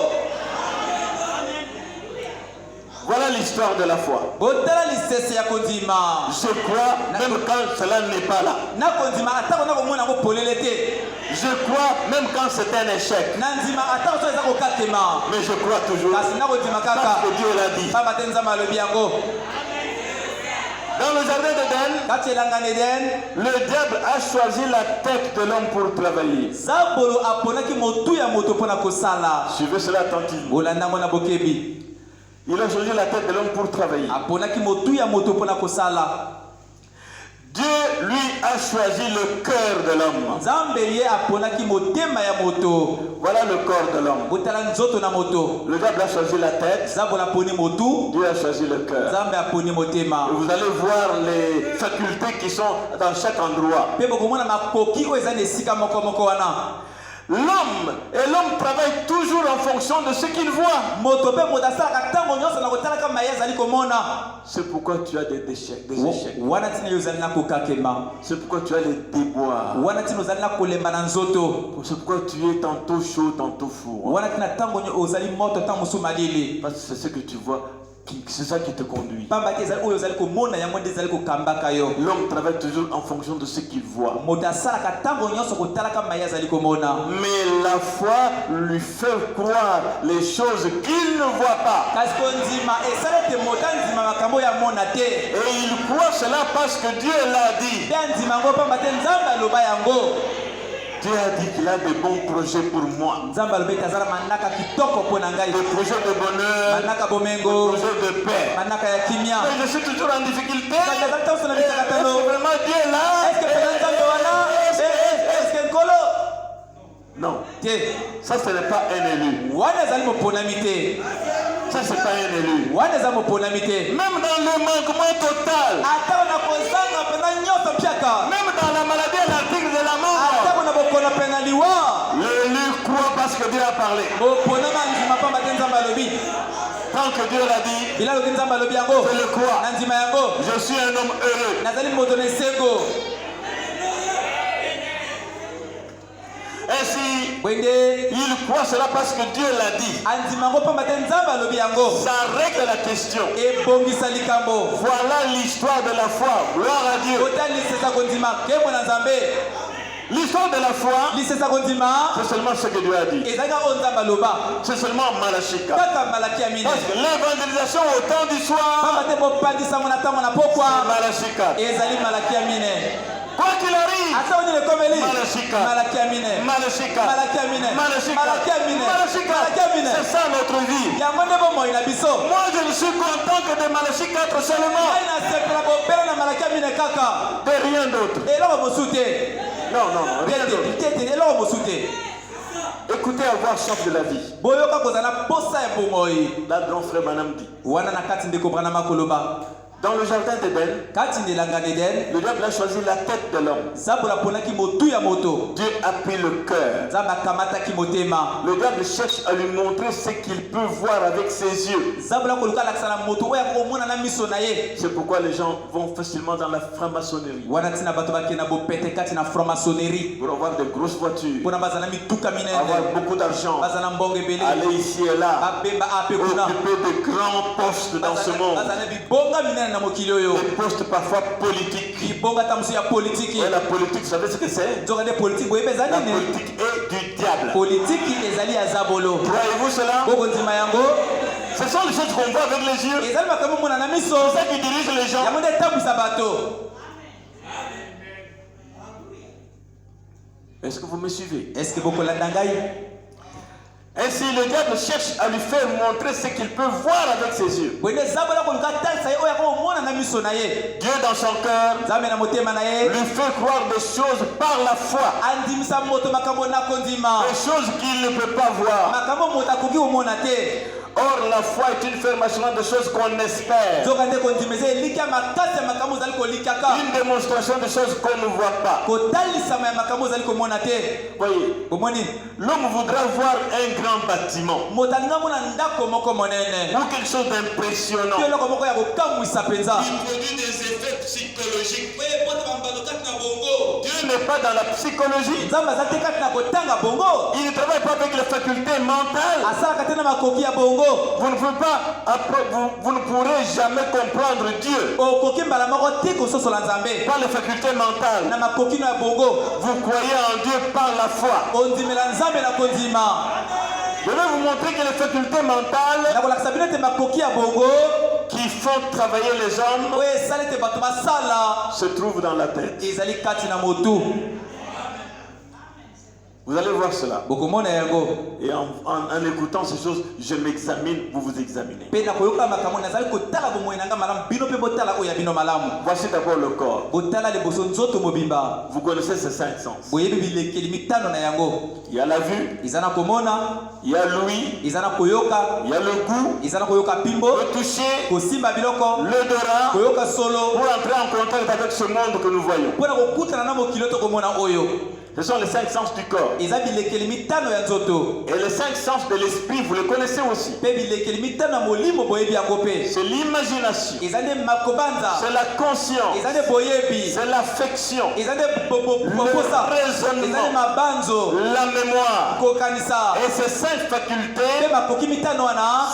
Voilà l'histoire de la foi. botala lisese ya kondima. Je crois même quand cela n'est pas là. nakondima atako nakomona yango polele te. Je crois même quand c'est un échec. na ndima atako so eza kokatema. Mais je crois toujours kasi nakondima parce kaka que Dieu l'a dit. pamba te nzambe alobi yango. Dans le jardin d'Éden, kati elangani eden le diable a choisi la tête de l'homme pour travailler. zabolo aponaki motu ya moto mpo na kosala. Suivez cela attentivement. bolanda yango na bokebi. Il a choisi la tête de l'homme pour travailler. aponaki motu ya moto mpo na kosala. Dieu, lui, a choisi le cœur de l'homme. nzambe ye aponaki motema ya moto. Voilà le corps de l'homme. botala nzoto na moto. Le diable a choisi la tête. zabolo aponi motu. Dieu a choisi le cœur. nzambe aponi motema. Et vous allez voir les facultés qui sont dans chaque endroit. mpe bokomona makoki oyo eza na esika moko moko wana. L'homme travaille toujours en fonction de ce qu'il voit. moto mpe moto asalaka ntango nyonso na kotalaka maye azali komona. C'est pourquoi tu as des échecs. wana ntina yo ozali na kokakema. C'est pourquoi tu as les déboires. wana ntina ozali na kolemba na nzoto. C'est pourquoi tu es tantôt chaud, tantôt froid. wana ntina ntango ozali moto ntango mosusu malili. Parce que c'est ce que tu vois C'est ça qui te conduit. L'homme travaille toujours en fonction de ce qu'il voit. Mais la foi lui fait croire les choses qu'il ne voit pas. Et il croit cela parce que Dieu l'a dit. Dieu a dit qu'il a de bons projets pour moi. Des projets de bonheur, des projets de paix. Mais je suis toujours en difficulté. Est-ce que vraiment Dieu est là? Non. Ça, ce n'est pas un élu. Ça, c'est pas un élu. Même dans le manquement total. Même dans la maladie et l'article de la mort. L'élu croit parce que Dieu a parlé. Tant que Dieu l'a dit, je le crois. Je suis un homme heureux. Ainsi, il croit cela parce que Dieu l'a dit. Ça règle la question. Voilà l'histoire de la foi. Gloire à Dieu. L'histoire de la foi, c'est seulement ce que Dieu a dit. C'est seulement Malachie. Parce que l'évangélisation au temps du soir, c'est Malachie. Quoi qu'il arrive, c'est ça notre vie. Moi je ne suis content que de Malachie 4 seulement. De rien d'autre. Non, rien d'autre. Écoutez à voix chef de la vie. Là, grand frère Manam dit. Dans le jardin d'Éden, le diable a choisi la tête de l'homme. Dieu a pris le cœur. Le diable cherche à lui montrer ce qu'il peut voir avec ses yeux. C'est pourquoi les gens vont facilement dans la franc-maçonnerie. Pour avoir de grosses voitures, avoir beaucoup d'argent, aller ici et là, occuper de grands postes dans ce monde. Des postes parfois politiques. Et la politique, vous savez ce que c'est? La politique est du diable. Croyez-vous cela? Ce sont les choses qu'on voit avec les yeux. C'est ça qui dirige les gens. Est-ce que vous me suivez? Ainsi, le diable cherche à lui faire montrer ce qu'il peut voir avec ses yeux. Dieu, dans son cœur, lui fait croire des choses par la foi. Des choses qu'il ne peut pas voir. Or, la foi est une affirmation de choses qu'on espère. Une démonstration de choses qu'on ne voit pas. Voyez, l'homme voudra voir un grand bâtiment ou quelque chose d'impressionnant. Il produit des effets psychologiques. Dieu n'est pas dans la psychologie. Il ne travaille pas avec les facultés mentales. Vous ne pourrez jamais comprendre Dieu par les facultés mentales. Vous croyez en Dieu par la foi. Je vais vous montrer que les facultés mentales qui font travailler les hommes se trouvent dans la tête. Vous allez voir cela. Et en écoutant ces choses, je m'examine, vous vous examinez. Voici d'abord le corps. Vous connaissez ces 5 sens. Il y a la vue, il y a l'ouïe, il y a le goût, le toucher, l'odorat, pour entrer en contact avec ce monde que nous voyons. Ce sont les 5 sens du corps. Et les 5 sens de l'esprit, vous les connaissez aussi. C'est l'imagination. C'est la conscience. C'est l'affection. Le raisonnement. La mémoire. Et ces 5 facultés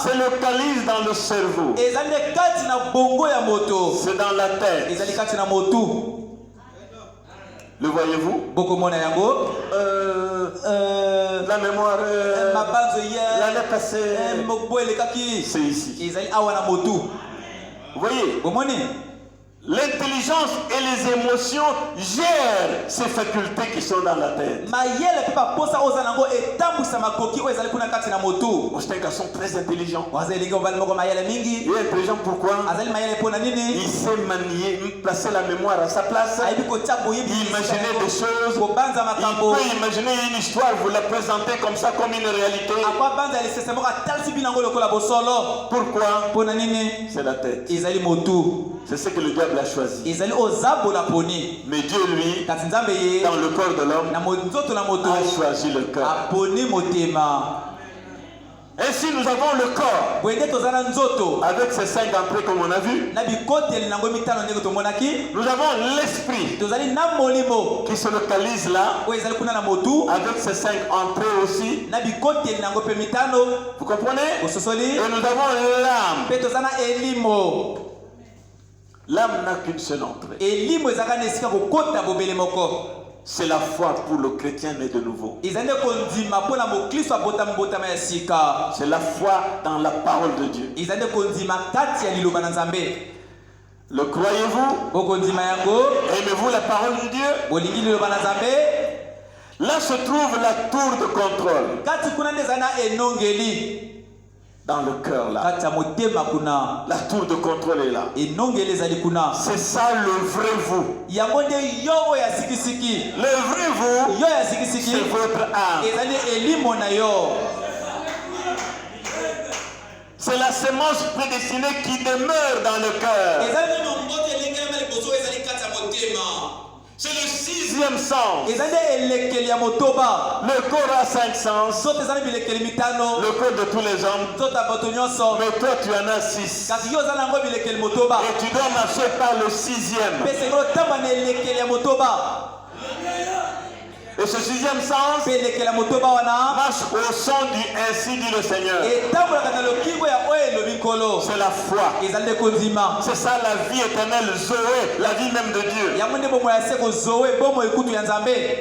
se localisent dans le cerveau. C'est dans la tête. Le voyez-vous? La mémoire, l'année passée, c'est ici. Vous voyez? L'intelligence et les émotions gèrent ces facultés qui sont dans la tête. C'est un garçon très intelligent. Il est intelligent pourquoi? Il sait manier, placer la mémoire à sa place. Imaginer des choses. Il peut imaginer une histoire, vous la présentez comme ça, comme une réalité. Pourquoi? C'est la tête. C'est ce que le diable a choisi. Mais Dieu, lui, dans le corps de l'homme, a choisi le cœur. Ainsi, nous avons le corps avec ses 5 entrées comme on a vu. Nous avons l'esprit qui se localise là avec ses 5 entrées aussi. Vous comprenez? Et nous avons l'âme. L'âme n'a qu'une seule entrée. C'est la foi pour le chrétien né de nouveau. C'est la foi dans la parole de Dieu. Le croyez-vous? Aimez-vous la parole de Dieu? Là se trouve la tour de contrôle. Dans le cœur là. La tour de contrôle est là. C'est ça le vrai vous. Le vrai vous, c'est votre âme. C'est la semence prédestinée qui demeure dans le cœur. C'est le 6e sens. Le corps a 5 sens. Le corps de tous les hommes. Mais toi tu en as 6. Et tu dois marcher par le 6e. Et ce 6e sens marche au son du ainsi dit le Seigneur. C'est la foi. C'est ça la vie éternelle, Zoé, la vie même de Dieu.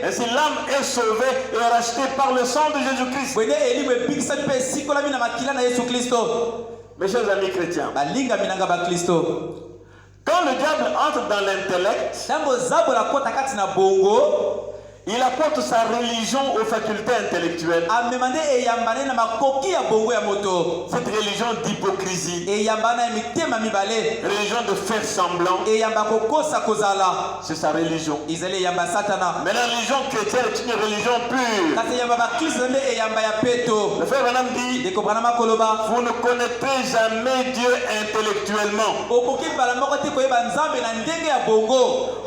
Ainsi l'âme est sauvée et rachetée par le sang de Jésus-Christ. Mes chers amis chrétiens, quand le diable entre dans l'intellect, il apporte sa religion aux facultés intellectuelles. Cette religion d'hypocrisie, religion de faire semblant, c'est sa religion. Mais la religion chrétienne est une religion pure. Le frère Branham dit, vous ne connaîtrez jamais Dieu intellectuellement.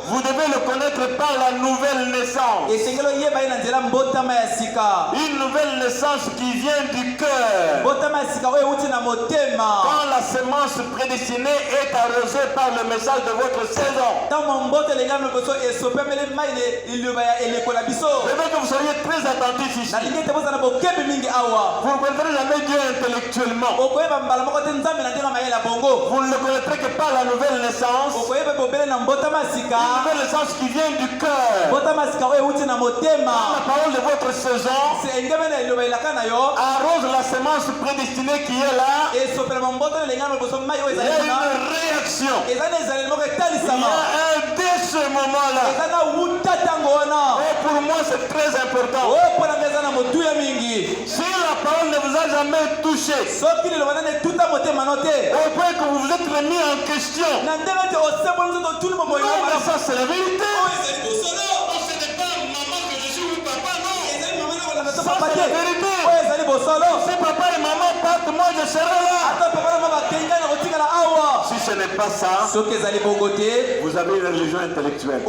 Vous devez le connaître par la nouvelle naissance. Une nouvelle naissance qui vient du cœur. Quand la semence prédestinée est arrosée par le message de votre saison. Je veux que vous soyez très attentifs ici. Vous ne connaîtrez jamais Dieu intellectuellement. Vous ne le connaîtrez que par la nouvelle naissance. Une nouvelle naissance qui vient du cœur. La parole de votre saison arrose la semence prédestinée qui est là. Il y a une réaction. Il y a un dès ce moment-là. Et pour moi c'est très important. Si la parole ne vous a jamais touché, au point que vous vous êtes remis en question, non, ça c'est la vérité. Ça c'est la vérité. Si papa et maman partent, moi je serai là. Si ce n'est pas ça, vous avez une religion intellectuelle.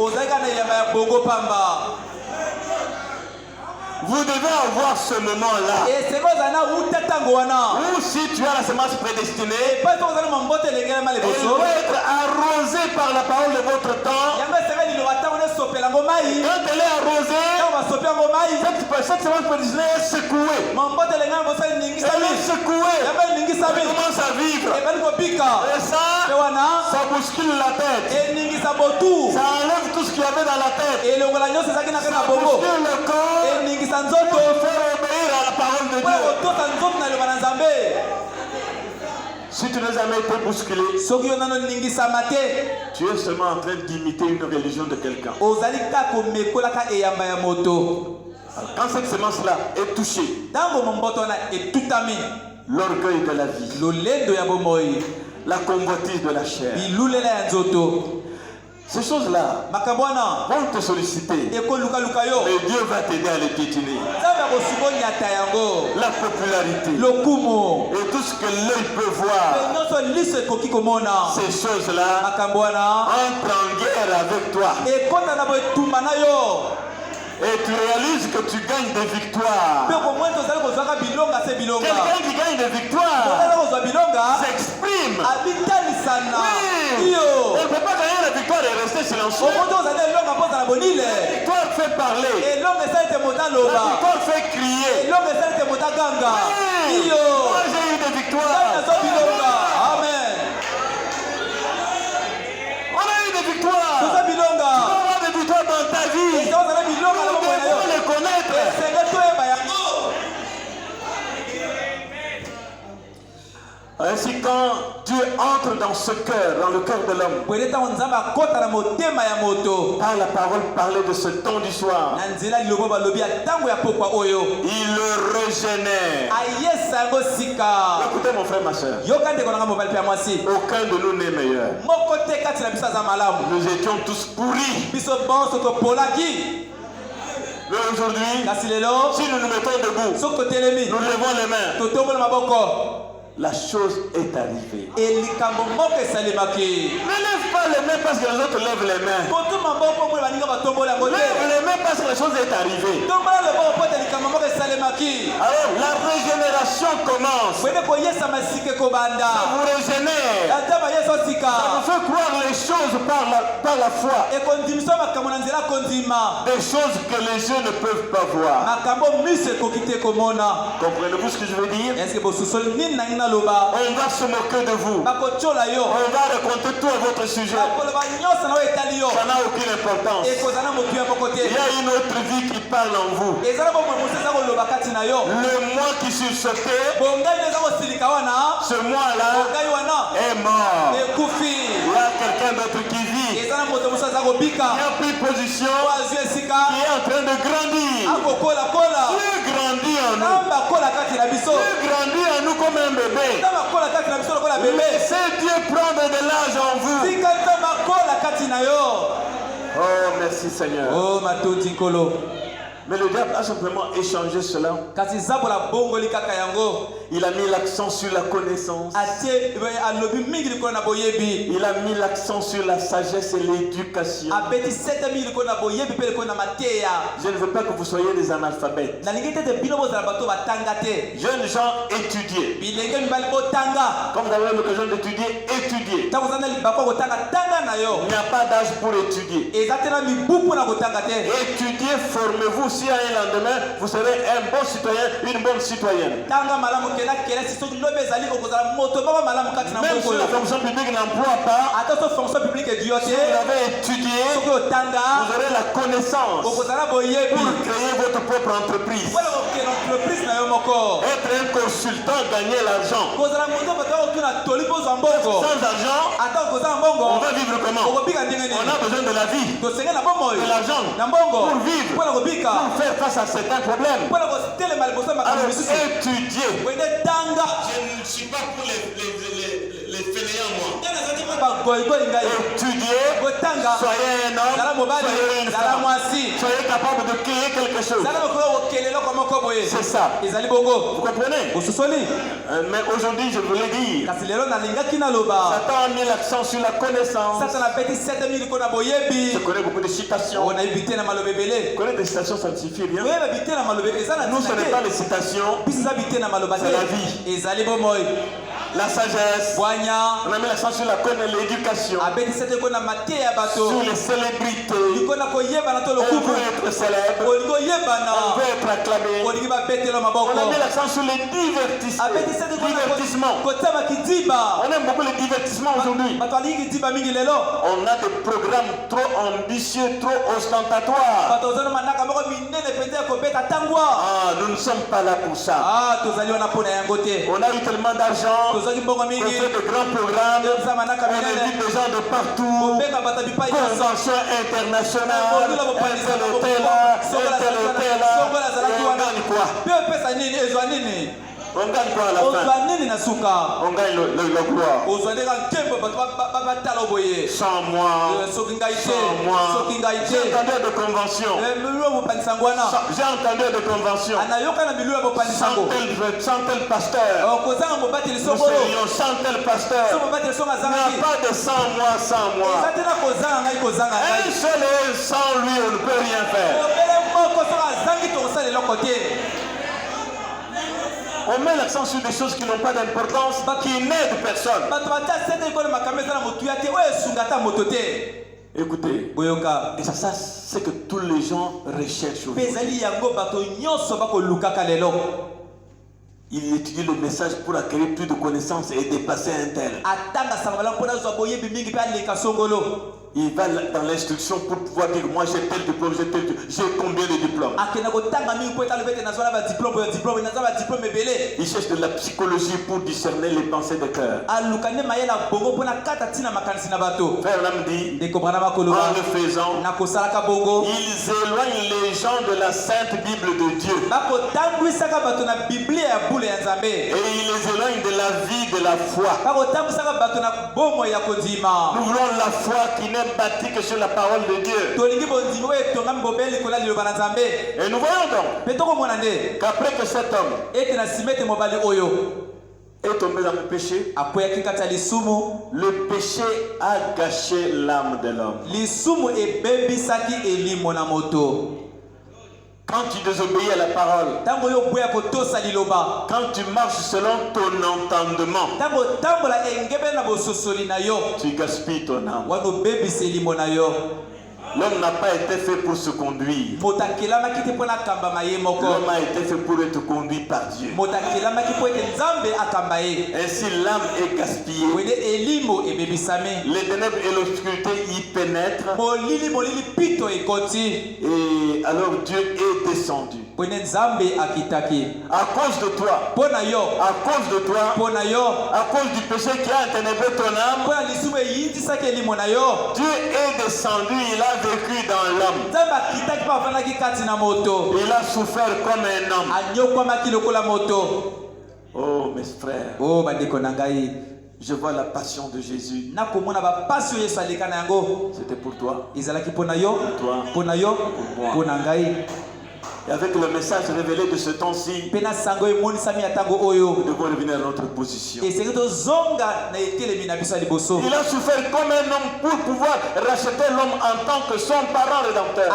Vous devez avoir ce moment-là. Ou si tu as la semence prédestinée, elle doit être arrosée par la parole de votre temps. Quand elle est arrosée, cette semence prédestinée est secouée. Elle est secouée. Elle commence à vivre. Et ça bouscule la tête. Ça enlève tout ce qu'il y avait dans la tête. Ça bouscule le corps pour faire obéir à la parole de Dieu. Si tu n'as jamais été bousculé, tu es seulement en train d'imiter une religion de quelqu'un. Quand cette semence-là est touchée, l'orgueil de la vie, la convoitise de la chair, ces choses-là vont te solliciter. Mais Dieu va t'aider à les piétiner. La popularité et tout ce que l'œil peut voir, ces choses-là entrent en guerre avec toi. Et tu réalises que tu gagnes des victoires. Quelqu'un qui gagne des victoires s'exprime. Oui. On ne peut pas gagner la victoire et rester silencieux. La victoire fait parler. La victoire fait crier. Oui. Moi j'ai eu des victoires. Amen. On a eu des victoires. Tu peux avoir des victoires dans ta vie. Il faut les connaître. Ainsi, quand Dieu entre dans ce cœur, dans le cœur de l'homme, par la parole parlée de ce temps du soir, il le régénère. Écoutez mon frère, ma soeur, aucun de nous n'est meilleur. Nous étions tous pourris. Mais aujourd'hui, si nous nous mettons debout, nous levons les mains, la chose est arrivée. Ne lève pas les mains parce que les autres lèvent les mains. Lève les mains parce que la chose est arrivée. Alors la régénération commence. Ça vous régénère. Ça vous fait croire les choses par la foi. Des choses que les yeux ne peuvent pas voir. Comprenez-vous ce que je veux dire? On va se moquer de vous. On va raconter tout à votre sujet. Ça n'a aucune importance. Il y a une autre vie qui parle en vous. Le moi qui sursautait, ce moi-là est mort. Il y a quelqu'un d'autre qui vit, qui a pris position, qui est en train de grandir. Dieu grandit en nous. Dieu grandit en nous comme un bébé. Laissez Dieu prendre de l'âge en vous. Oh, merci Seigneur. Mais le diable a simplement échangé cela. Il a mis l'accent sur la connaissance. Il a mis l'accent sur la sagesse et l'éducation. Je ne veux pas que vous soyez des analphabètes. Jeunes gens, étudiez. Comme vous avez l'occasion d'étudier, étudiez. Il n'y a pas d'âge pour étudier. Étudiez, formez-vous. Si à un lendemain, vous serez un bon citoyen, une bonne citoyenne. Même si la fonction publique n'emploie pas, si vous avez étudié, vous aurez la connaissance pour créer votre propre entreprise. Être un consultant, gagner l'argent. Sans argent, on va vivre comment? On a besoin de la vie, de l'argent pour vivre, pour faire face à certains problèmes. Alors étudier. Je ne suis pas pour les fainéants, moi. étudiez, soyez un homme, soyez une femme, soyez capable de créer quelque chose. C'est ça. Vous comprenez? Mais aujourd'hui, je voulais dire, Satan a mis l'accent sur la connaissance. Je connais beaucoup de citations. Vous connaissez des citations, ça ne suffit rien. Nous, ce n'est pas les citations, c'est la vie. La sagesse. On a mis l'accent sur l'éducation. Sur les célébrités. On veut être célèbre. On veut être acclamé. On a mis l'accent sur les divertissements. On aime beaucoup les divertissements aujourd'hui. On a des programmes trop ambitieux, trop ostentatoires. Nous ne sommes pas là pour ça. On a eu tellement d'argent. On fait de grands programmes, on invite des gens de partout, conventions internationales, un tel et on gagne quoi? On gagne quoi à la fin? On gagne la gloire. Sans moi. J'ai entendu de conventions. J'ai entendu de conventions. Sans tel pasteur. Nous serions sans tel pasteur. Il n'y a pas de sans moi. Un seul et sans lui, on ne peut rien faire. On met l'accent sur des choses qui n'ont pas d'importance, qui n'aident personne. Écoutez, et ça c'est que tous les gens recherchent aujourd'hui. Il étudie le message pour acquérir plus de connaissances et dépasser un tel. Il va dans l'instruction pour pouvoir dire moi j'ai tel diplôme, j'ai combien de diplômes. Il cherche de la psychologie pour discerner les pensées de cœur. Frère Lam dit, en le faisant, ils éloignent les gens de la sainte Bible de Dieu. Et ils les éloignent de la vie de la foi. Nous voulons la foi qui n'est bâtie que sur la parole de Dieu. Et nous voyons donc qu'après que cet homme est tombé dans le péché, le péché a gâché l'âme de l'homme. Quand tu désobéis à la parole, quand tu marches selon ton entendement, tu gaspilles ton âme. L'homme n'a pas été fait pour se conduire. L'homme a été fait pour être conduit par Dieu. Ainsi l'âme est gaspillée. Les ténèbres et l'obscurité y pénètrent. Et alors Dieu est descendu. À cause de toi, à cause du péché qui a enténébré ton âme, Dieu est descendu, il a vécu dans l'homme. Il a souffert comme un homme. Oh mes frères, je vois la passion de Jésus. C'était pour toi, pour toi, pour moi. Et avec le message révélé de ce temps-ci, nous devons revenir à notre position. Il a souffert comme un homme pour pouvoir racheter l'homme en tant que son parent rédempteur.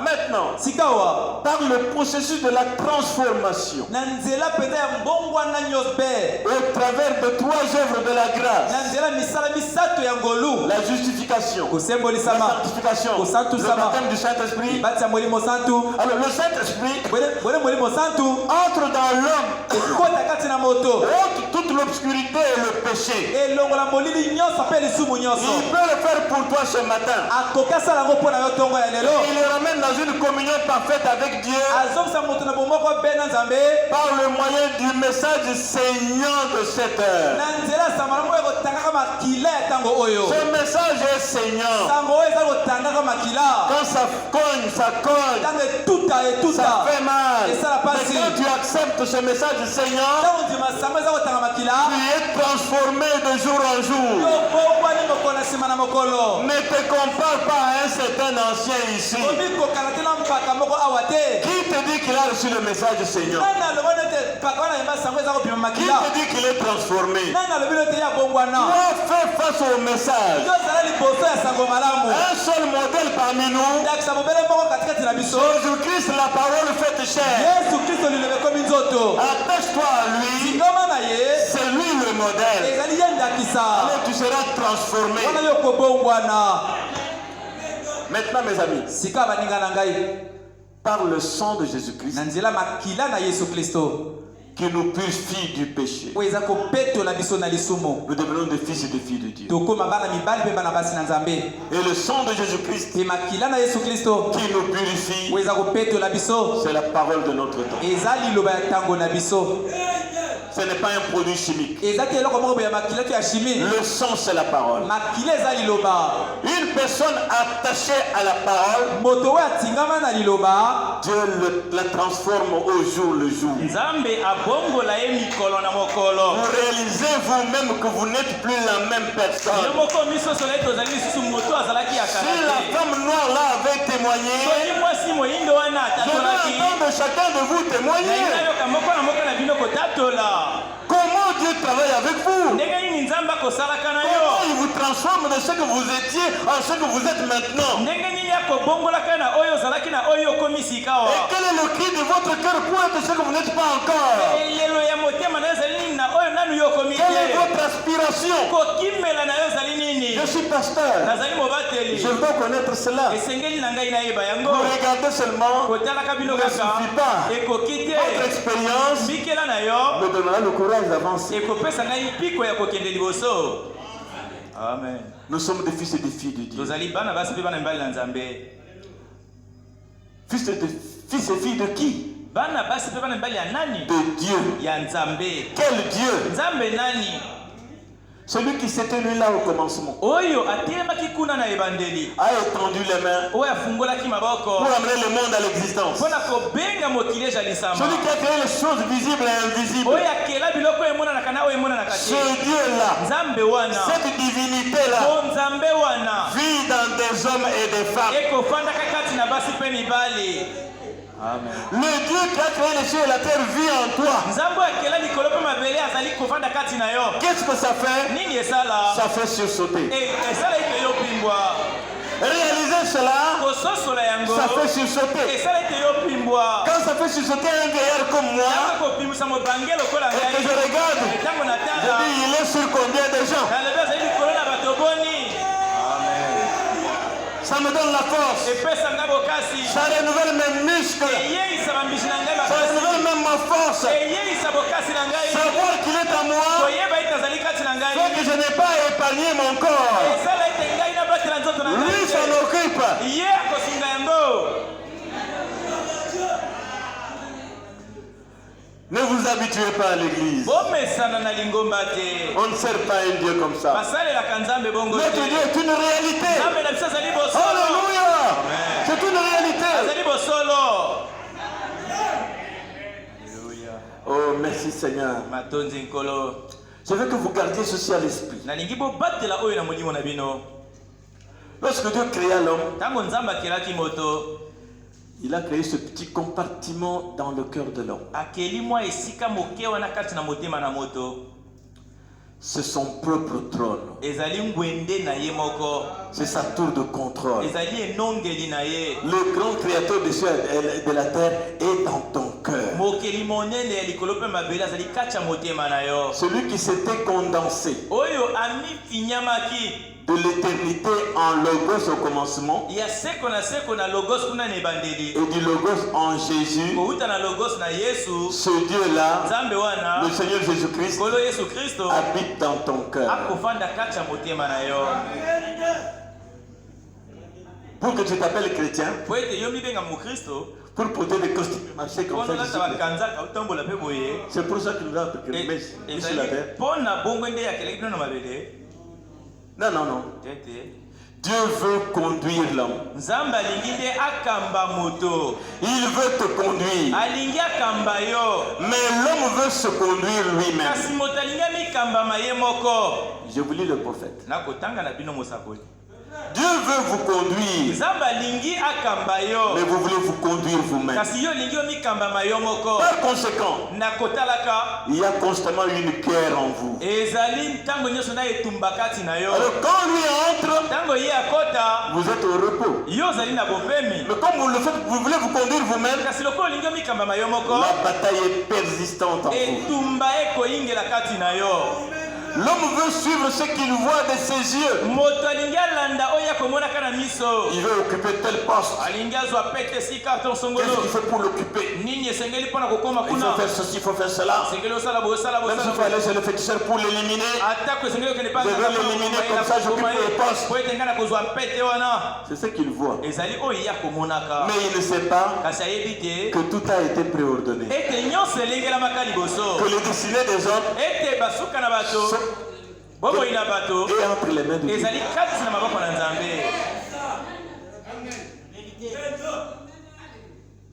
Maintenant, par le processus de la transformation, au travers de 3 œuvres de la grâce, la justification, la sanctification, le baptême du Saint-Esprit. Alors le Saint-Esprit entre dans l'homme, ôte toute l'obscurité et le péché. Il peut le faire pour toi ce matin. Il le ramène dans une communion parfaite avec Dieu par le moyen du message saignant de cette heure. Ce message est saignant. Quand ça cogne, ça fait mal. Mais quand tu acceptes ce message saignant, makila tu es transformé de jour en jour. yobongwani mokolo nsima na mokolo. Ne te compare pas à un certain ancien ici. omikokana te na mpaka moko awa te. Qui te dit qu'il a reçu le message du Seigneur? nani alobi ete mpaka wana yemba sango eza kobima Qui makila. te dit qu'il est transformé? nani alobi ete ya bongwana. Toi, fais face au message. yozala liboso ya sango malamu. Un seul modèle parmi nous. ndakisa mobele moko katikati na biso. Jésus-Christ, la parole faite chair. yesu kristo liloba ekomi nzoto. Attache-toi à lui. tingama na ye. C'est lui le modèle. ezali ye ndakisa. Alors tu seras transformé. wana yo kobongwana. Maintenant, mes amis, sika baninga na ngai. par le sang de Jésus-Christ, na nzela makila na yesu kristo qui nous purifie du péché, oyo eza kopetola biso na lisumu. nous devenons des fils et des filles de Dieu. tokóma bana mibali mpe bana basi na nzambe. Et le sang de Jésus-Christ mpe makila na yesu kristo qui nous purifie, oyo eza kopetola biso c'est la parole de notre temps. eza liloba ya ntango na biso. Ce n'est pas un produit chimique. eza te eloko moko boye ya makila to ya chimie. Le sang, c'est la parole. makila eza liloba. Une personne attachée à la parole, moto oyo atingama na liloba Dieu la transforme au jour le jour. Nzambe abongola ye mikolo na mokolo. Vous réalisez vous-même que vous n'êtes plus la même personne. Yo moko miso soleil tozali lisusu moto azalaki ya Si kala la te. femme noire là avait témoigné, Soki mwasi moyindo wana je veux atatolaki. entendre chacun de vous témoigner. Nayoka moko na moko na bino kotatola. Comment Dieu travaille avec vous. Ndenge nini Nzambe akosalaka na Comment yo. il vous transforme de ce que vous étiez en ce que vous êtes maintenant. Ndenge nini akobongolaka na oyo ozalaki na oyo okomi sika Et wa. quel est le cri de votre cœur pour être ce que vous n'êtes pas encore. Elelo ya motema na yo ezali nini na oyo nanu yo okomi Quelle est te. votre aspiration. Kokimela na yo ezali nini. Je suis pasteur. Nazali mobateli. Je dois connaître cela. Esengeli na ngai nayeba yango. Vous regardez seulement. Kotalaka bino Ne kaka. suffit pas. Ekoki te. Votre expérience Bikela na yo. me donnera le courage d'avancer. ekopesa ngai mpiko ya kokende liboso. Amen. Nous sommes des fils et des filles de Dieu. tozali bana basi mpe bana mibali na nzambe. Fils et filles de qui? Bana basi mpe bana mibali ya nani? De Dieu. Ya nzambe. Quel Dieu? Nzambe nani? Celui qui s'est tenu là au commencement Oyo atelemaki kuna na ebandeli. a étendu les mains Oyo afungolaki maboko. pour amener le monde à l'existence. mpona kobenga mokili eza lisama. Celui qui a créé les choses visibles et invisibles. Oyo akela biloko emonanaka na oyo emonanaka Ce te. Dieu-là, Nzambe wana. cette divinité-là, O nzambe wana. vit dans des hommes et des femmes. ekofandaka kati na basi mpe mibali. Amen. Le Dieu qui a créé les cieux et la terre vit en toi. nzambe akela likolo mpe mabele azali kofanda kati na yo. Qu'est-ce que ça fait? Nini esala? Ça fait sursauter. esala ete yo pimbwa. Réaliser cela, kososola yango. ça fait sursauter. esala ete yo pimbwa. Quand ça fait sursauter un vieillard comme moi, ntango kopimbwisa mobange lokola et que je ngai. regarde, ntango je natanga dis, il est sur combien de gens? nalobi azali likolo na bato boni. Ça me donne la force. epesa ngai bokasi. Ça renouvelle mes muscles. eyeisa bambishi na ngai Ça renouvelle makasi. même ma force. eyeisa bokasi na ngai. Savoir qu'il est à moi, koyeba ete azali kati na fait ngai. que je n'ai pas épargné mon corps. esala ete ngai nabatela nzoto na Lui ngai s'en te. occupe. ye akosunga yango. Ne vous habituez pas à l'église. bomesana na lingomba te. On ne sert pas un Dieu comme ça. basalelaka nzambe bongo Notre te. Dieu est une réalité. nzambe na biso azali bosolo. Alléluia. C'est une réalité. azali bosolo. Oh, merci Seigneur. matonzi nkolo. Je veux que vous gardiez ceci à l'esprit. nalingi bobatela oyo na molimo na bino. Lorsque Dieu créa l'homme, ntango nzambe akelaki moto il a créé ce petit compartiment dans le cœur de l'homme. akeli mwa esika moke wana kati na motema na moto. C'est son propre trône. ezali ngwende na ye moko. C'est sa tour de contrôle. ezali enongeli na ye. Le grand créateur des cieux et de la terre est dans ton cœur. mokeli monene ya likolo mpe mabele azali kati ya motema na yo. Celui qui s'était condensé oyo amifinyamaki de l'éternité en logos au commencement ya seko na logos kuna na ebandeli. et du logos en Jésus, kouta na logos na yesu. ce Dieu-là, nzambe wana le Seigneur Jésus-Christ, nkolo yesu kristo habite dans ton cœur. akofanda kati ya motema na yo. Pour que tu t'appelles chrétien, po ete yo mibenga mokristo pour porter des costumes marcher comme mpona ça, olata bakanzaka otambola mpe boye. c'est pour ça qu'il nous a appelé ici la terre. mpo na bongo nde yakelaki bino na mabele Non, non, non. tete. Dieu veut conduire l'homme. nzambe alingi nde akamba moto. Il veut te conduire. alingi akamba yo. Mais l'homme veut se conduire lui-même. kasi moto alingi Je vous lis le prophète. nakotanga na bino mosakoli. Dieu veut vous conduire, Nzamba lingi akamba yo. mais vous voulez vous conduire vous-même. Kasi yo lingi omikamba mayo moko. Par conséquent, Nakotalaka il y a constamment une guerre en vous. ezali ntango nyonso na etumba kati na yo. Alors quand lui entre, Ntango ye akota vous êtes au repos. yo ozali na bopemi. Mais comme vous le faites, vous voulez vous conduire vous-même, Kasi lokolo lingi omikamba mayo moko. la bataille est persistante en vous. Etumba ekoyingela kati na yo. L'homme veut suivre ce qu'il voit de ses yeux. Moto alingi alanda oyo akomonaka na miso. Il veut occuper tel poste. Alingi azwa pete sika to songolo. Qu'est-ce qu'il fait pour l'occuper? Nini esengeli mpona kokoma Il kuna. faut faire ceci, il faut faire cela. Esengeli osala boye osala boye Même s'il faut aller chez le féticheur pour l'éliminer, atako esengeli okende pa je vais l'éliminer comme ça, j'occupe le poste. po ete ngai nakozwa pete wana. C'est ce qu'il voit. Ezali oyo ye akomonaka. Mais il ne sait pas Kasi ayebi te que tout a été préordonné. ete nyonso elengelamaka liboso. Que les destinées des hommes Ete basuka na bato bomoi na bato est entre les mains de Dieu. ezali kati na maboko na Nzambe.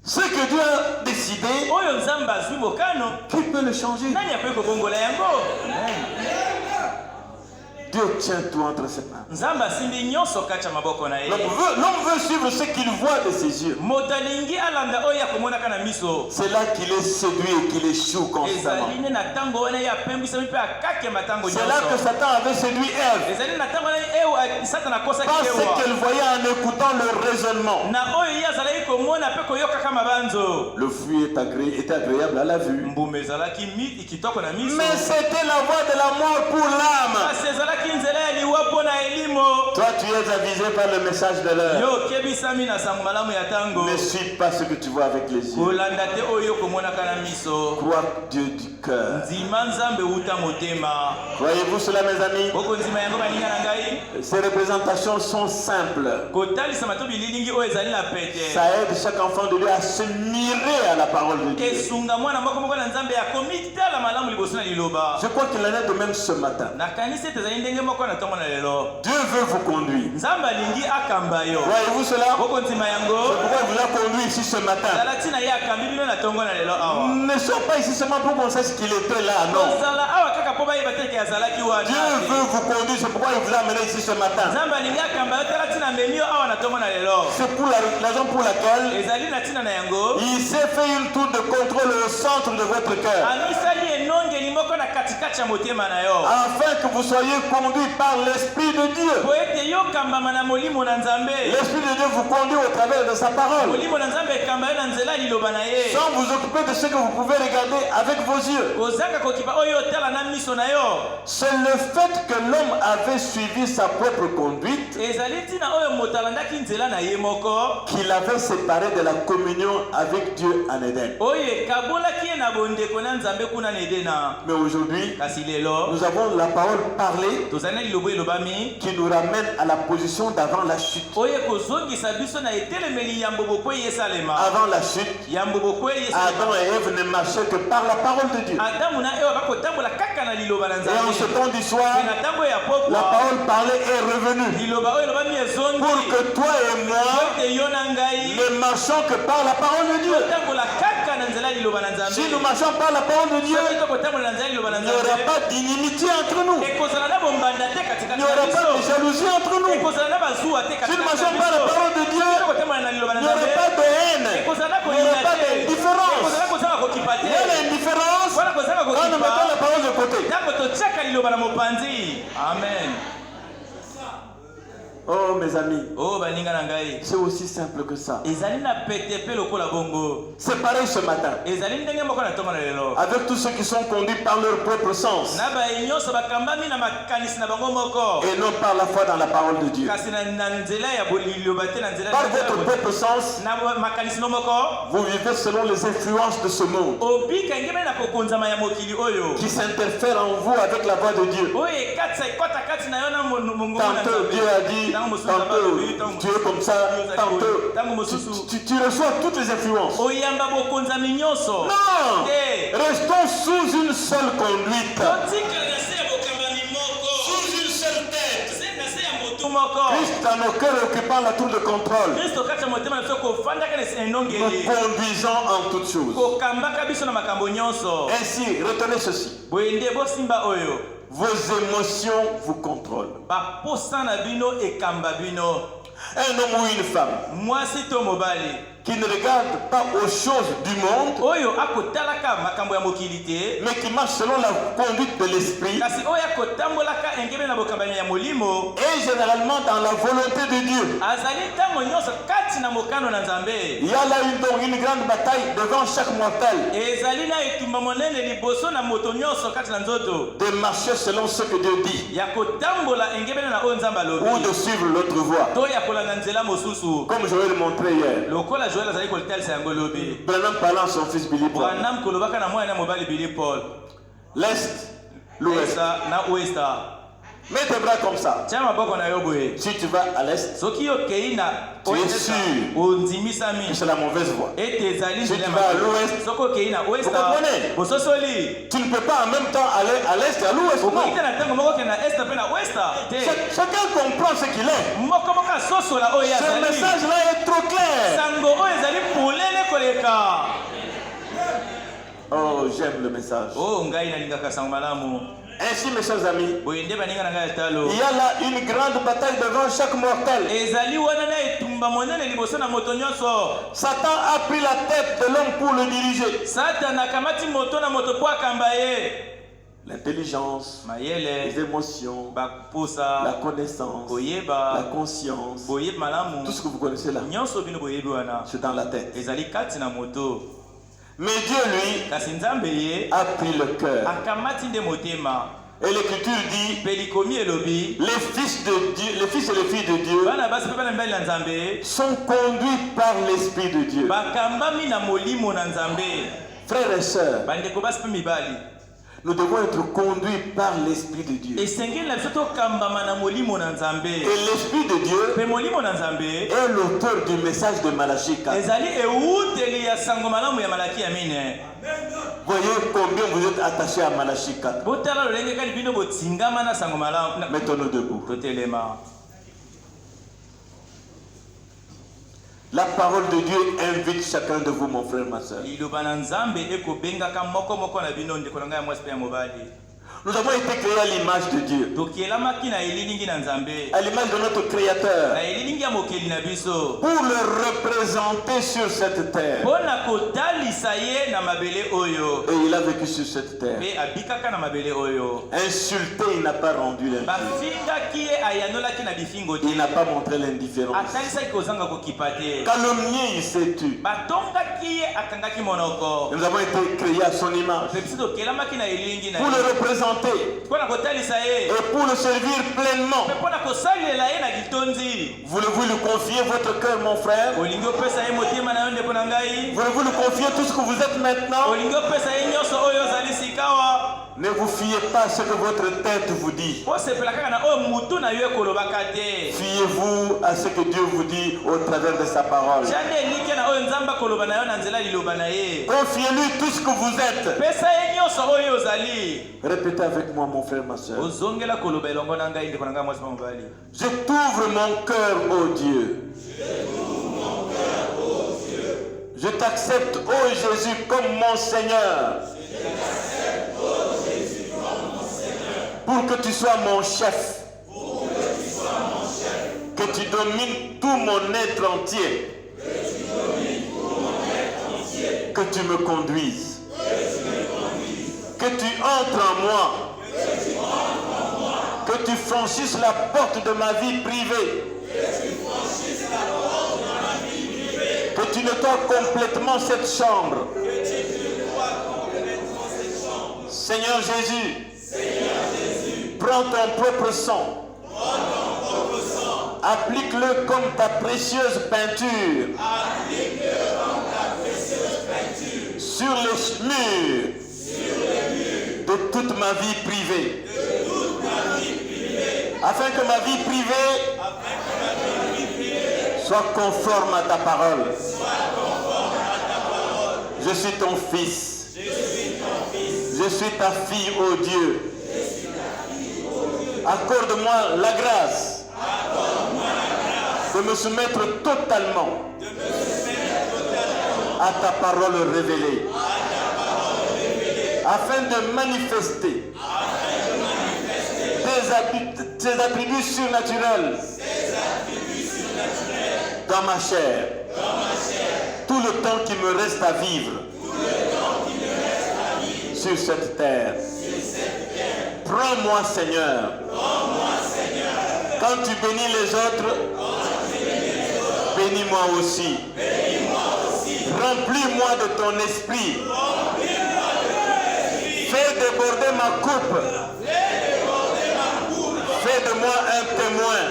Ce que Dieu a décidé, Oyo Nzambe azwi mokano qui peut le changer? nani akoki kobongola yango? Dieu tient tout entre ses mains. Nzambe asimbi nyonso kati ya maboko na ye. L'homme veut suivre ce qu'il voit de ses yeux. Moto alingi alanda oyo akomonaka na miso. C'est là qu'il est séduit et qu'il échoue constamment. Ezali ne na ntango wana ye apembwisami mpe akakema ntango C'est là que nyonso. Satan avait séduit Ève. Ezali na ntango wana Satana akosaki Parce Ewa. qu'elle voyait en écoutant le raisonnement. Na oyo ye azalaki komona mpe koyokaka mabanzo. Le fruit était agréable à la vue. Mbuma ezalaki kitoko na miso. Mais c'était la voie de la mort pour l'âme. Kasi ezalaki nzela ya liwa mpo na elimo. Toi, tu es avisé par le message de l'heure. Yo kebisami na sango malamu ya ntango. Ne suis pas ce que tu vois avec les yeux. kolanda te oyo komonaka na miso. Crois Dieu du cœur. Nzima Nzambe uta motema. Croyez-vous cela, mes amis? Boko nzima yango baninga na ngai. Ces représentations sont simples. Kotalisa mato bililingi oyo ezali na pete. Ça aide chaque enfant de Dieu à se mirer à la parole de Dieu. Esunga mwana moko moko na Nzambe ya komitala malamu liboso na liloba. Je crois qu'il en est de même ce matin. Na kanisa ezali ndenge moko na ntongo na lelo. Dieu veut vous conduire. Nzambe alingi akamba yo. Voyez-vous cela? Boko nzima yango. C'est pourquoi il vous a conduit ici ce matin. Zalatina ye akambi bino na ntongo na lelo awa. Ne sois pas ici seulement pour qu'on sache qu'il était là, non. Kozala awa kaka po bayeba te ke azalaki wana. Dieu veut vous conduire, c'est pourquoi il vous a amené ici ce matin. Nzambe alingi akamba yo tala tina memi yo awa na ntongo na lelo. C'est pour la raison pour laquelle Ezali na tina na yango. il s'est fait une tour de contrôle au centre de votre cœur. Amisali enongeli moko na katikati ya motema na yo. Afin que vous soyez conduits par l'Esprit de Dieu. Po ete yo kambama na molimo na Nzambe. L'Esprit de Dieu vous conduit au travers de sa parole. Molimo na Nzambe ekamba yo na nzela liloba na ye. Sans vous occuper de ce que vous pouvez regarder avec vos yeux. Kozanga kokipa oyo tala na miso na yo. C'est le fait que l'homme avait suivi sa propre conduite Ezali tina oyo moto alandaki nzela na ye moko. qu'il avait séparé de la communion avec Dieu en Éden. Oyo ekabolaki ye na bondeko na Nzambe kuna na Edena. Mais aujourd'hui, Kasi lelo nous avons la parole parlée tozali na lilobo elobami. qui nous ramène à la position d'avant la chute. Oyo ekozongisa biso na etelemeli ya mbobo kwe yesalema. Avant la chute, Ya mbobo kwe yesalema. Adam et Ève ne marchaient que par la parole de Dieu. Adamu na Ewa bakotambola kaka na liloba na Et en ce Nzambe. temps du soir, Na ntango ya pokwa. la parole parlée est revenue. Liloba oyo elobami ezongi. Pour que toi et moi Ete yo na ngai. ne marchions que par la parole de Dieu. Kotambola kaka na nzela liloba na Nzambe. Si nous marchons par la parole de Dieu, Soki tokotambola na nzela liloba na il n'y aura Nzambe. pas d'inimitié entre nous. Ekozala na bombanda te Il katikati n'y aura na pas de biso. jalousie entre nous. Ekozala na bazuwa te Si katikati nous na marchons par la biso. parole de Dieu, Tokotambola na liloba na il n'y aura Nzambe. pas de haine. Ekozala Il n'y aura koyina pas te. d'indifférence. Ekozala kozanga kokipa Il y a te. l'indifférence Voilà kozanga quand nous mettons la kokipa. parole de côté. Ntango totiaka liloba na mopanzi. Amen. Oh mes amis, Oh baninga na ngai. c'est aussi simple que ça. Ezali na pete pe lokola bongo. C'est pareil ce matin. Ezali ndenge moko na ntongo na lelo. Avec tous ceux qui sont conduits par leur propre sens Na ba nyonso bakambami na makanisi na bango moko. et non par la foi dans la parole de Dieu. Kasi na nzela ya liloba te na nzela Par votre propre sens, na makanisi no moko. vous vivez selon les influences de ce monde Obika ngebe na kokonzama ya mokili oyo. qui s'interfèrent en vous avec la voix de Dieu. Oye katsa ikota kati na yo na mungu na Tantôt Dieu a dit, tantôt tu es comme ça, tantôt tu reçois toutes les influences. oyamba bokonzami nyonso. Non! Eh. Restons sous une seule conduite. Totika na se ya bokambami moko. Sous une seule tête. Se na se ya motu moko. Christ dans nos cœurs occupant la tour de contrôle. Christ au kati motema na soko fanda kana Nous conduisons en toutes choses. ko kambaka biso na makambo nyonso. Ainsi, retenez ceci. Boyende bosimba oyo. Vos émotions vous contrôlent. Ba posa na bino e kamba bino. Un homme ou une femme Mwasi to mobali qui ne regarde pas aux choses du monde, oyo akotalaka makambo ya mokili te, mais qui marche selon la conduite de l'esprit, kasi oyo akotambolaka engebe na bokambani ya molimo, et généralement dans la volonté de Dieu. azali ntango nyonso kati na mokano na Nzambe. Il y a là une grande bataille devant chaque mortel, Ezali na etumba monene liboso na moto nyonso kati na nzoto de marcher selon ce que Dieu dit, ya kotambola engebe na oyo Nzambe alobi, ou de suivre l'autre voie. to ya kolanda nzela mosusu. Comme je vais le montrer hier, Lokola Joel azali kotalisa yango lobi, Branham parlant à son fils Billy Paul. Branham kolobaka na mwana na mobali Billy Paul, L'Est, l'Ouest. Esta na Ouesta. Mets tes bras comme ça. Tia maboko na yo boye. Si tu vas à l'Est, Soki okei na tu es sûr ondimisami que c'est la mauvaise voie. ete ezali Si tu vas à l'Ouest, soko okei na vous Ouesta comprenez? bososoli Tu ne peux pas en même temps aller à l'Est et à l'Ouest. Non. okoki te na ntango moko okende na Esta mpe na Ouesta te. Chacun comprend ce qu'il est. Moko moko asosola oyo Ce azali. message-là est trop clair. Sango oyo ezali polele koleka. Oh, j'aime le message. Oh, ngai nalingaka sango malamu. Ainsi, mes chers amis, Boye nde baninga na ngai ya talo. il y a là une grande bataille devant chaque mortel. Ezali wana na etumba monene liboso na moto nyonso. Satan a pris la tête de l'homme pour le diriger. Satan akamati moto na moto po akamba ye. L'intelligence, les Mayele émotions, la bakupusa connaissance, la koyeba conscience, boyebi malamu tout ce que vous connaissez là, nyonso bino boyebi wana c'est dans la tête. ezali kati na moto. Mais Dieu, lui, Kasi Nzambe ye a pris le cœur. akamati nde motema. Et l'Écriture dit, Pe likomi elobi les fils de Dieu, les fils et les filles de Dieu bana basi mpe bana mibali na Nzambe sont conduits par l'Esprit de Dieu. bakambami na molimo na Nzambe. Frères et sœurs, Bandeko basi mpe mibali nous devons être conduits par l'Esprit de Dieu. esengeli na biso tokambama na molimo na Nzambe. Et l'Esprit de Dieu Pe molimo na Nzambe est l'auteur du message de Malachie 4. ezali euteli ya sango malamu ya malaki ya mine. Voyez combien vous êtes attachés à Malachie 4. Botala lolenge kali bino botingama na sango malamu na- Mettons-nous debout. totelema. La parole de Dieu invite chacun de vous, mon frère, ma soeur. Liloba na Nzambe ekobengaka moko moko na bino ndeko na ngai ya mwasi mpe ya mobali. Nous avons été créés à l'image de Dieu, Tokielamaki na elilingi na Nzambe, à l'image de notre Créateur, na elilingi ya mokeli na biso, pour le représenter sur cette terre. mpo na kotalisa ye na mabele oyo, Et il a vécu sur cette terre. mpe abikaka na mabele oyo. Insulté, il n'a pas rendu l'impur. Bafingaki ye ayanolaki na bifingo te, Il n'a pas montré l'indifférence. atalisaki kozanga kokipa te. Calomnié, il s'est tu. Batongaki ye akangaki monoko. Nous avons été créés à son image, Mpe biso tokelamaki na elilingi na pour le ye, représenter mpo na kotalisa ye, et pour le servir pleinement. mpe mpo na kosalela ye na litonzi. Voulez-vous lui confier votre cœur, mon frère? Olingi opesa ye motema na yo ndeko na ngai, Voulez-vous lui confier tout ce que vous êtes maintenant? olingi opesa ye nyonso oyo ozali sikawa. Ne vous fiez pas à ce que votre tête vous dit. Osepela kaka na oyo mutu na yo ekolobaka te. Fiez-vous à ce que Dieu vous dit au travers de sa parole. Jande elike na oyo Nzambe akoloba na yo na nzela liloba na ye. Confiez-lui tout ce que vous êtes. Pesa ye nyonso oyo ozali. Répétez avec moi, mon frère, ma soeur. Ozongela koloba elongo na ngai ndeko na ngai mwasi mpe mobali. Je t'ouvre mon cœur, ô Dieu. Je t'accepte, ô Jésus, comme mon Seigneur. Pour que tu sois mon chef. Que tu domines tout mon être entier. Que tu me conduises. Que tu entres en moi. Que tu franchisses la porte de ma vie privée. Que tu nettoies complètement cette chambre. Seigneur Jésus, prends ton propre sang. Applique-le comme ta précieuse peinture. Sur les murs de toute ma vie privée. Afin que ma vie privée soit conforme à ta parole. Je suis ton fils. Je suis ta fille, ô Dieu. Accorde-moi la grâce de me soumettre totalement à ta parole révélée, afin de manifester tes attributs surnaturels dans ma chair, tout le temps qui me reste à vivre sur cette terre. Prends-moi, Seigneur. Quand tu bénis les autres, bénis-moi aussi. Remplis-moi de ton esprit. Fais déborder ma coupe. Fais de moi un témoin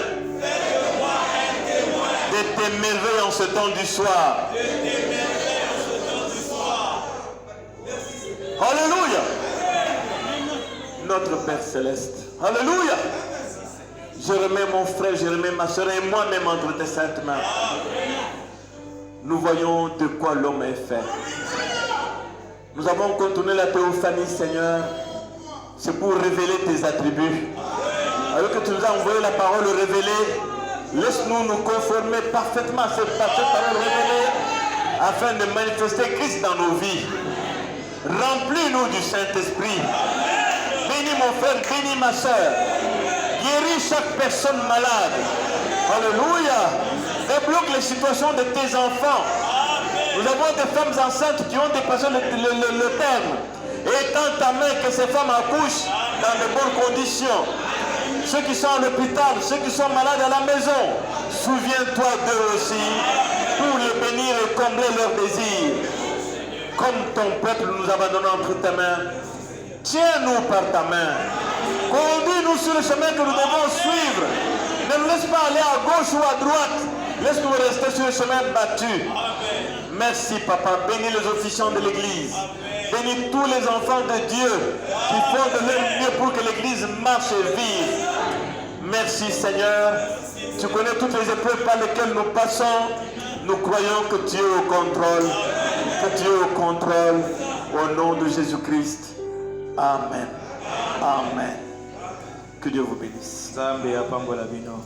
de tes merveilles en ce temps du soir. Alléluia. Notre Père Céleste. Alléluia. Je remets mon frère, je remets ma soeur et moi-même entre tes saintes mains. Nous voyons de quoi l'homme est fait. Nous avons contourné la théophanie, Seigneur. C'est pour révéler tes attributs. Alors que tu nous as envoyé la parole révélée, laisse-nous nous conformer parfaitement à cette parole révélée afin de manifester Christ dans nos vies. Remplis-nous du Saint-Esprit. Bénis mon frère, bénis ma soeur. Guéris chaque personne malade. Alléluia. Débloque les situations de tes enfants. Nous avons des femmes enceintes qui ont dépassé le terme. Et tends ta main que ces femmes accouchent dans de bonnes conditions. Ceux qui sont à l'hôpital, ceux qui sont malades à la maison, souviens-toi d'eux aussi pour les bénir et combler leurs désirs. Comme ton peuple nous abandonnons entre tes mains, tiens-nous par ta main. Conduis-nous sur le chemin que nous devons suivre. Ne nous laisse pas aller à gauche ou à droite. Laisse-nous rester sur le chemin battu. Merci, Papa. Bénis les officiants de l'Église. Bénis tous les enfants de Dieu qui font de leur mieux pour que l'Église marche et vive. Merci, Seigneur. Tu connais toutes les épreuves par lesquelles nous passons. Nous croyons que tu es au contrôle. Que tu es au contrôle. Au nom de Jésus-Christ. Amen. Amen. Que Dieu vous bénisse. Nzambe apambola bino.